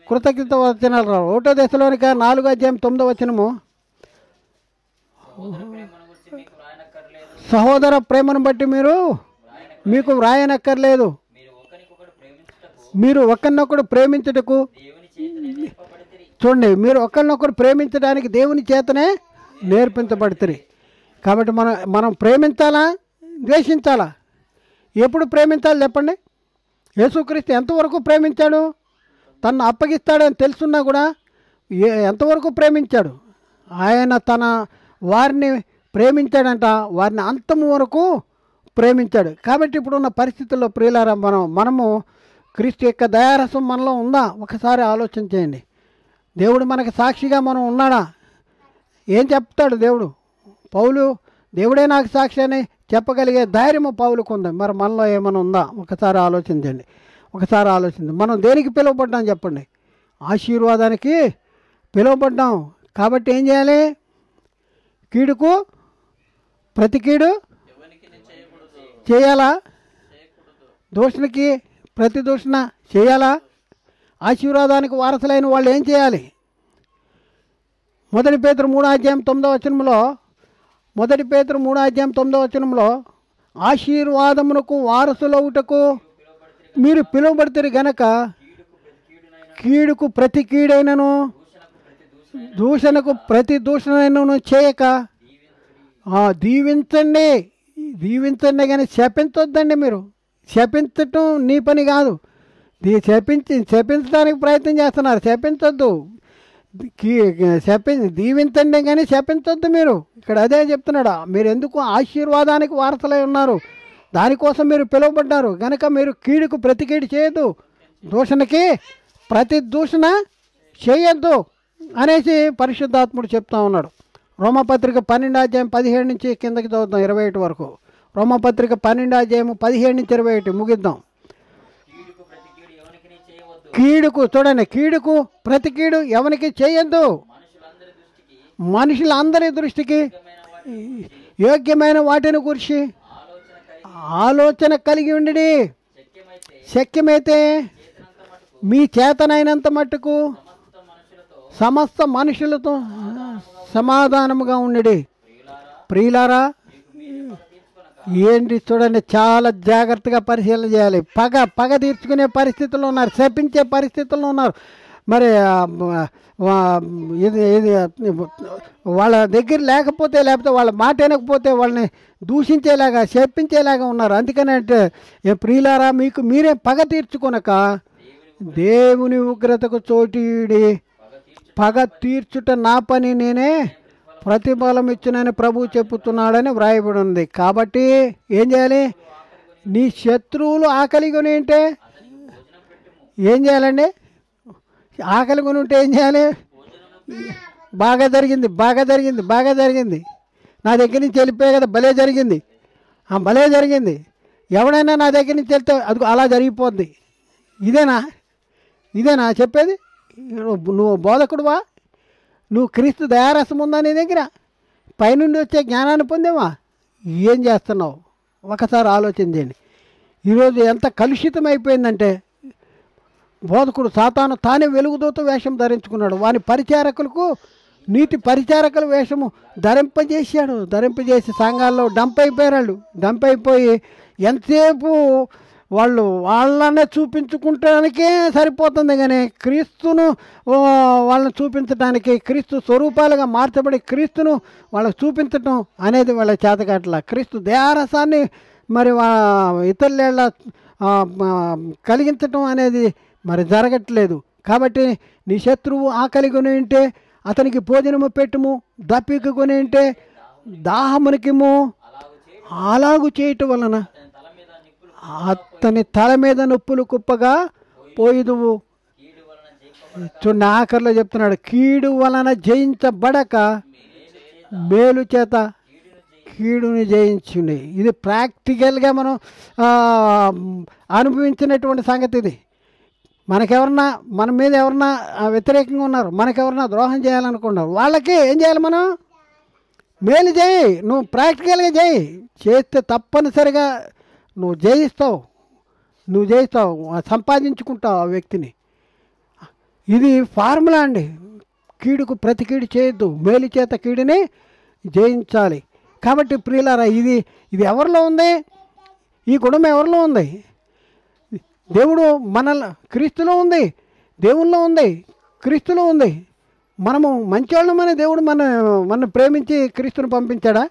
కృతజ్ఞత వచనాలు రావాలి. 1 దశలోనిక 4:9 సహోదర ప్రేమను బట్టి మీకు వ్రాయనక్కర్లేదు, మీరు ఒకరినొకడు ప్రేమించుటకు. చూడండి, మీరు ఒకరినొకరు ప్రేమించడానికి దేవుని చేతనే నేర్పించబడుతుంది. కాబట్టి మనం ప్రేమించాలా, ద్వేషించాలా? ఎప్పుడు ప్రేమించాలి చెప్పండి? యేసుక్రీస్తు ఎంతవరకు ప్రేమించాడు? తను అప్పగిస్తాడని తెలుసున్నా కూడా ఎంతవరకు ప్రేమించాడు? ఆయన తన వారిని ప్రేమించాడంట, వారిని అంతం వరకు ప్రేమించాడు. కాబట్టి ఇప్పుడున్న పరిస్థితుల్లో ప్రియులారా, మనము క్రీస్తు యొక్క దయారసం మనలో ఉందా? ఒకసారి ఆలోచన చేయండి. దేవుడు మనకి సాక్షిగా మనం ఉన్నాడా? ఏం చెప్తాడు దేవుడు? దేవుడే నాకు సాక్షి అని చెప్పగలిగే ధైర్యము పౌలుకు ఉంది. మరి మనలో ఏమైనా ఉందా? ఒకసారి ఆలోచించండి. మనం దేనికి పిలువబడ్డాం చెప్పండి? ఆశీర్వాదానికి పిలువబడ్డాం. కాబట్టి ఏం చేయాలి? కీడుకు ప్రతి కీడు చేయాలా? దూషణకి ప్రతి దూషణ చేయాలా? ఆశీర్వాదానికి వారసులైన వాళ్ళు ఏం చేయాలి? 1 పేతురు 3:9 1 పేతురు 3:9 ఆశీర్వాదమునకు వారసులవుటకు మీరు పిలువబడితే గనక కీడుకు ప్రతి కీడైనను దూషణకు ప్రతి దూషణైనను చేయక దీవించండి కానీ శపించొద్దండి. మీరు శపించటం నీ పని కాదు. శపించడానికి ప్రయత్నం చేస్తున్నారు. శపించొద్దు. దీవించండి కానీ శపించొద్దు. మీరు ఇక్కడ అదే చెప్తున్నాడు. మీరు ఎందుకు ఆశీర్వాదానికి వారసులై ఉన్నారు, దానికోసం మీరు పిలువబడ్డారు కనుక మీరు కీడుకు ప్రతి కీడు చేయొద్దు, దూషణకి ప్రతి దూషణ చేయొద్దు అనేసి పరిశుద్ధాత్ముడు చెప్తా ఉన్నాడు. రోమపత్రిక 12:17 నుంచి కిందకి చదువుతాం 21 వరకు. రోమపత్రిక 12:17-21 ముగిద్దాం. కీడుకు చూడండి, కీడుకు ప్రతి కీడు ఎవరికి చేయొద్దు. మనుషులందరి దృష్టికి యోగ్యమైన వాటిని గురించి ఆలోచన కలిగి ఉండి శక్యమైతే మీ చేతనైనంత మట్టుకు సమస్త మనుషులతో సమాధానముగా ఉండి. ప్రియులారా, ఏంటి చూడండి, చాలా జాగ్రత్తగా పరిశీలన చేయాలి. పగ తీర్చుకునే పరిస్థితుల్లో ఉన్నారు, శపించే పరిస్థితుల్లో ఉన్నారు. మరి ఇది వాళ్ళ దగ్గర లేకపోతే వాళ్ళ మాట వినకపోతే వాళ్ళని దూషించేలాగా శపించేలాగా ఉన్నారు. అందుకనంటే ప్రియులారా, మీకు మీరే పగ తీర్చుకొనక దేవుని ఉగ్రతకు చోటీడి పగ తీర్చుట నా పని, నేనే ప్రతిఫలం ఇచ్చునని ప్రభువు చెప్పుతున్నాడని వ్రాయబడి ఉంది. కాబట్టి ఏం చేయాలి? నీ శత్రువులు ఆకలి కొని ఉంటే ఏం చేయాలండి? ఆకలి కొని ఉంటే ఏం చేయాలి? బాగా జరిగింది, నా దగ్గర నుంచి వెళ్ళిపోయే కదా, భలే జరిగింది. ఎవడైనా నా దగ్గర నుంచి వెళ్తే అది అలా జరిగిపోద్ది. ఇదేనా చెప్పేది? నువ్వు బోధకుడువా? నువ్వు క్రీస్తు దయారసం ఉందా నీ దగ్గర? పైనుండి వచ్చే జ్ఞానాన్ని పొందేవా? ఏం చేస్తున్నావు? ఒకసారి ఆలోచన చేయండి. ఈరోజు ఎంత కలుషితం అయిపోయిందంటే, బోధకుడు సాతాను తానే వెలుగుదూత వేషం ధరించుకున్నాడు. వాని పరిచారకులకు నీతి పరిచారకుల వేషము ధరింపజేసి సంఘాల్లో డంప్ అయిపోయి ఎంతసేపు వాళ్ళనే చూపించుకుంటానికే సరిపోతుంది. కానీ క్రీస్తును వాళ్ళని చూపించడానికి, క్రీస్తు స్వరూపాలుగా మార్చబడి క్రీస్తును వాళ్ళకు చూపించటం అనేది వాళ్ళ చేతకాట్ల. క్రీస్తు దయారసాన్ని మరి ఇతరుల కలిగించటం అనేది మరి జరగట్లేదు. కాబట్టి నీ శత్రువు ఆకలి కొని ఉంటే అతనికి భోజనము పెట్టుము, దప్పిక కొని ఉంటే దాహమునికిము. అలాగు చేయటం వలన అతని తల మీద నొప్పులు కుప్పగా పోయిదువు. చూడండి ఆఖరిలో చెప్తున్నాడు, కీడు వలన జయించబడక మేలు చేత కీడుని జయించుండి. ఇది ప్రాక్టికల్గా మనం అనుభవించినటువంటి సంగతి. ఇది మనకెవరన్నా మన మీద ఎవరన్నా వ్యతిరేకంగా ఉన్నారు, మనకెవరన్నా ద్రోహం చేయాలనుకున్నారు, వాళ్ళకి ఏం చేయాలి? మనం మేలు చేయి. నువ్వు ప్రాక్టికల్గా చేయి. చేస్తే తప్పనిసరిగా నువ్వు జయిస్తావు, సంపాదించుకుంటావు ఆ వ్యక్తిని. ఇది ఫార్ములా అండి. కీడుకు ప్రతి కీడు చేయొద్దు, మేలు చేత కీడుని జయించాలి. కాబట్టి ప్రియులారా, ఇది ఎవరిలో ఉంది? ఈ గుణం ఎవరిలో ఉంది? దేవుడు క్రీస్తులో ఉంది, దేవుల్లో ఉంది, క్రీస్తులో ఉంది. మనము మంచివాళ్ళమని దేవుడు మన ప్రేమించి క్రీస్తుని పంపించాడా?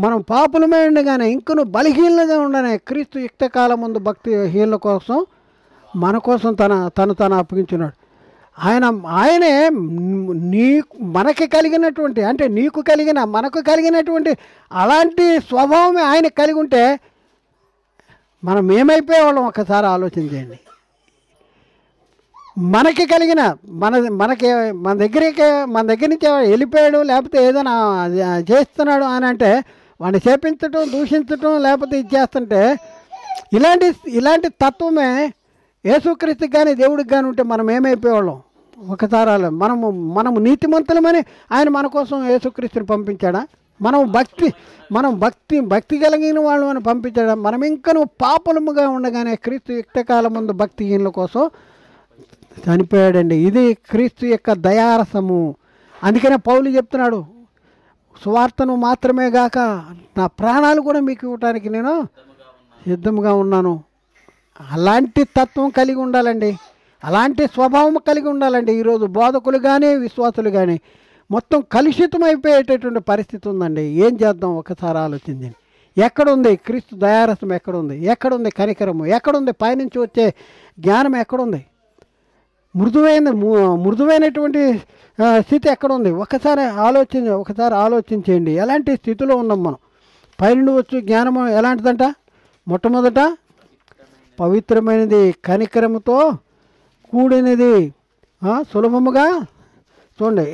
మనం పాపులమే ఉండగానే ఇంకను బలహీనగా ఉండనే క్రీస్తు యుక్తకాలం ముందు భక్తిహీనుల కోసం మన కోసం తను అప్పగించున్నాడు. ఆయనే మనకి కలిగినటువంటి, అంటే మనకు కలిగినటువంటి అలాంటి స్వభావమే ఆయన కలిగి ఉంటే మనం ఏమైపోయేవాళ్ళం ఒకసారి ఆలోచన చేయండి. మనకి కలిగిన మన దగ్గర నుంచి వెళ్ళిపోయాడు, లేకపోతే ఏదైనా చేస్తున్నాడు అని అంటే వాడిని చేపించటం, దూషించటం, లేకపోతే ఇది చేస్తుంటే ఇలాంటి తత్వమే యేసుక్రీస్తుకి కానీ దేవుడికి కానీ ఉంటే మనం ఏమైపోయేవాళ్ళం ఒకసారి. మనము నీతిమంతులమని ఆయన మన కోసం యేసుక్రీస్తుని పంపించాడా? మనం భక్తి కలిగిన వాళ్ళు అని పంపించాడా? మనం ఇంకనూ పాపులముగా ఉండగానే క్రీస్తు యుక్తకాలం ముందు భక్తిహీనుల కోసం చనిపోయాడండి. ఇది క్రీస్తు యొక్క దయారసము. అందుకనే పౌలు చెప్తున్నాడు, సువార్తను మాత్రమే గాక నా ప్రాణాలు కూడా మీకు ఇవ్వటానికి నేను సిద్ధంగా ఉన్నాను. అలాంటి తత్వం కలిగి ఉండాలండి, అలాంటి స్వభావం కలిగి ఉండాలండి. ఈరోజు బోధకులు కానీ విశ్వాసులు కానీ మొత్తం కలుషితం అయిపోయేటటువంటి పరిస్థితి ఉందండి. ఏం చేద్దాం ఒకసారి ఆలోచించండి. ఎక్కడుంది క్రీస్తు దయారసం? ఎక్కడుంది కనికరము? ఎక్కడుంది పైనుంచి వచ్చే జ్ఞానం? ఎక్కడుంది మృదువైనటువంటి స్థితి? ఎక్కడుంది? ఒకసారి ఆలోచించేయండి. ఎలాంటి స్థితిలో ఉన్నాం మనం? పైనుండి వచ్చే జ్ఞానము ఎలాంటిదంట? మొట్టమొదట పవిత్రమైనది, కనికరముతో కూడినది, సులభముగా. చూడండి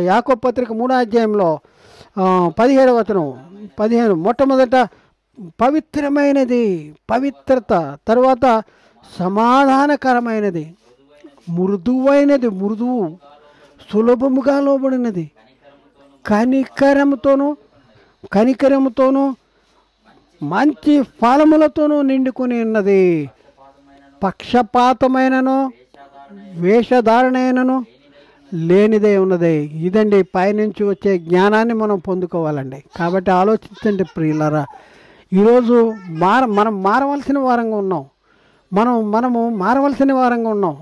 యాకోబు పత్రిక 3వ అధ్యాయంలో 17వ వచనం 15. మొట్టమొదట పవిత్రమైనది, పవిత్రత, తర్వాత సమాధానకరమైనది, మృదువు, సులభముగా లోబడినది, కనికరముతోనూ మంచి ఫలములతోనూ నిండుకొని ఉన్నది, పక్షపాతమైనను వేషధారణైనను లేనిదే ఉన్నది. ఇదండి పైనుంచి వచ్చే జ్ఞానాన్ని మనం పొందుకోవాలండి. కాబట్టి ఆలోచించండి ప్రియులారా, ఈరోజు మనం మారవలసిన వారంగా ఉన్నాం. మనము మారవలసిన వారంగా ఉన్నాం.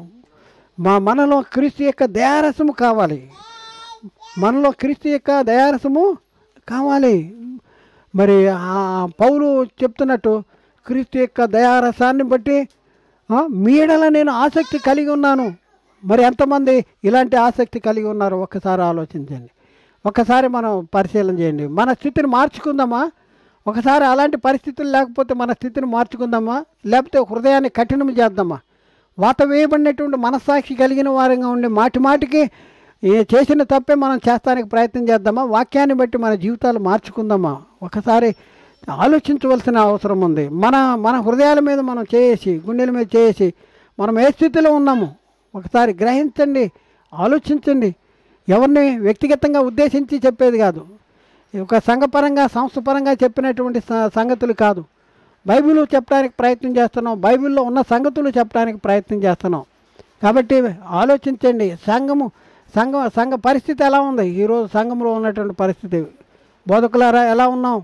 మనలో క్రీస్తు యొక్క దయారసము కావాలి. మరి పౌలు చెప్తున్నట్టు క్రీస్తు యొక్క దయారసాన్ని బట్టి మీడల నేను ఆసక్తి కలిగి ఉన్నాను. మరి ఎంతమంది ఇలాంటి ఆసక్తి కలిగి ఉన్నారు? ఒక్కసారి ఆలోచించండి. ఒకసారి మనం పరిశీలన చేయండి. మన స్థితిని మార్చుకుందామా? ఒకసారి అలాంటి పరిస్థితులు లేకపోతే మన స్థితిని మార్చుకుందామా? లేకపోతే హృదయాన్ని కఠినం చేద్దామా? వాత వేయబడినటువంటి మనస్సాక్షి కలిగిన వారంగా ఉండి మాటికి చేసిన తప్పే మనం చేస్తానికి ప్రయత్నం చేద్దామా? వాక్యాన్ని బట్టి మన జీవితాలు మార్చుకుందామా? ఒకసారి ఆలోచించవలసిన అవసరం ఉంది. మన హృదయాల మీద మనం గుండెల మీద చేసి మనం ఏ స్థితిలో ఉన్నాము ఒకసారి గ్రహించండి, ఆలోచించండి. ఎవరిని వ్యక్తిగతంగా ఉద్దేశించి చెప్పేది కాదు, ఒక సంఘపరంగా సంస్థపరంగా చెప్పినటువంటి సంగతులు కాదు. బైబిల్ చెప్పడానికి ప్రయత్నం చేస్తున్నాం, బైబిల్లో ఉన్న సంగతులు చెప్పడానికి ప్రయత్నం చేస్తున్నాం. కాబట్టి ఆలోచించండి. సంఘ పరిస్థితి ఎలా ఉంది? ఈరోజు సంఘంలో ఉన్నటువంటి పరిస్థితి, బోధకులారా ఎలా ఉన్నాం,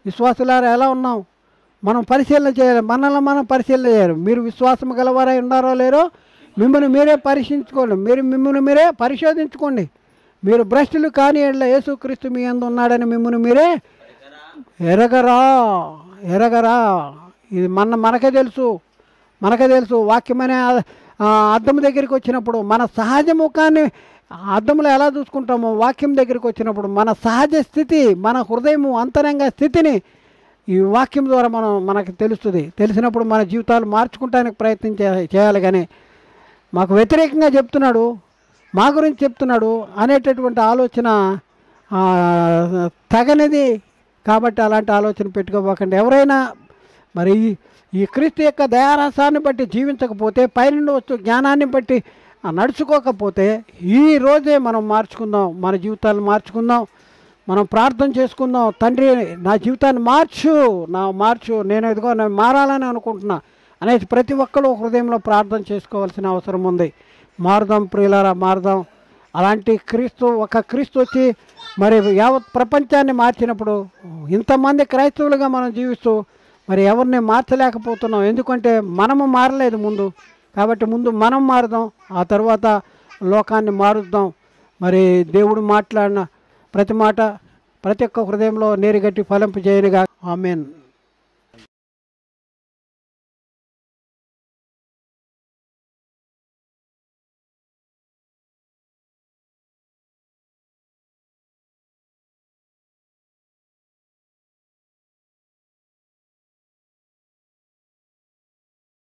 విశ్వాసులారా ఎలా ఉన్నాం? మనం పరిశీలన చేయాలి, మనం పరిశీలన చేయాలి. మీరు విశ్వాసం గలవారై ఉన్నారో లేరో మిమ్మల్ని మీరే పరీక్షించుకోండి, మిమ్మల్ని మీరే పరిశోధించుకోండి. మీరు భ్రష్టులు కాని ఎడల యేసుక్రీస్తు మీ యందు ఉన్నాడని మిమ్మల్ని మీరే ఎరగరా. ఇది మనకే తెలుసు. వాక్యమనే అద్దం దగ్గరికి వచ్చినప్పుడు మన సహజ ముఖాన్ని అద్దంలో ఎలా చూసుకుంటామో, వాక్యం దగ్గరికి వచ్చినప్పుడు మన సహజ స్థితి, మన హృదయము అంతరంగ స్థితిని ఈ వాక్యం ద్వారా మనకు తెలుస్తుంది. తెలిసినప్పుడు మన జీవితాలు మార్చుకుంటానికి ప్రయత్నం చేయాలి. కానీ మాకు వ్యతిరేకంగా చెప్తున్నాడు, మా గురించి చెప్తున్నాడు అనేటటువంటి ఆలోచన తగనిది. కాబట్టి అలాంటి ఆలోచన పెట్టుకోబోకండి. ఎవరైనా మరి ఈ క్రీస్తు యొక్క దయారసాన్ని బట్టి జీవించకపోతే, పైనుండి వచ్చు జ్ఞానాన్ని బట్టి నడుచుకోకపోతే, ఈ రోజే మనం మార్చుకుందాం, మన జీవితాలను మార్చుకుందాం. మనం ప్రార్థన చేసుకుందాం, తండ్రి నా జీవితాన్ని మార్చు, నేను మారాలని అనుకుంటున్నా అనేది ప్రతి ఒక్కరూ హృదయంలో ప్రార్థన చేసుకోవాల్సిన అవసరం ఉంది. మారుదాం ప్రియులారా, మారుదాం. అలాంటి ఒక క్రీస్తు వచ్చి మరి యావత్ ప్రపంచాన్ని మార్చినప్పుడు ఇంతమంది క్రైస్తవులుగా మనం జీవిస్తూ మరి ఎవరిని మార్చలేకపోతున్నాం. ఎందుకంటే మనము మారలేదు ముందు. కాబట్టి ముందు మనం మారుదాం, ఆ తర్వాత లోకాన్ని మారుద్దాం. మరి దేవుడు మాట్లాడిన ప్రతి మాట ప్రతి ఒక్క హృదయంలో నీరుగట్టి ఫలింపు చేయనుగా. ఆమేన్.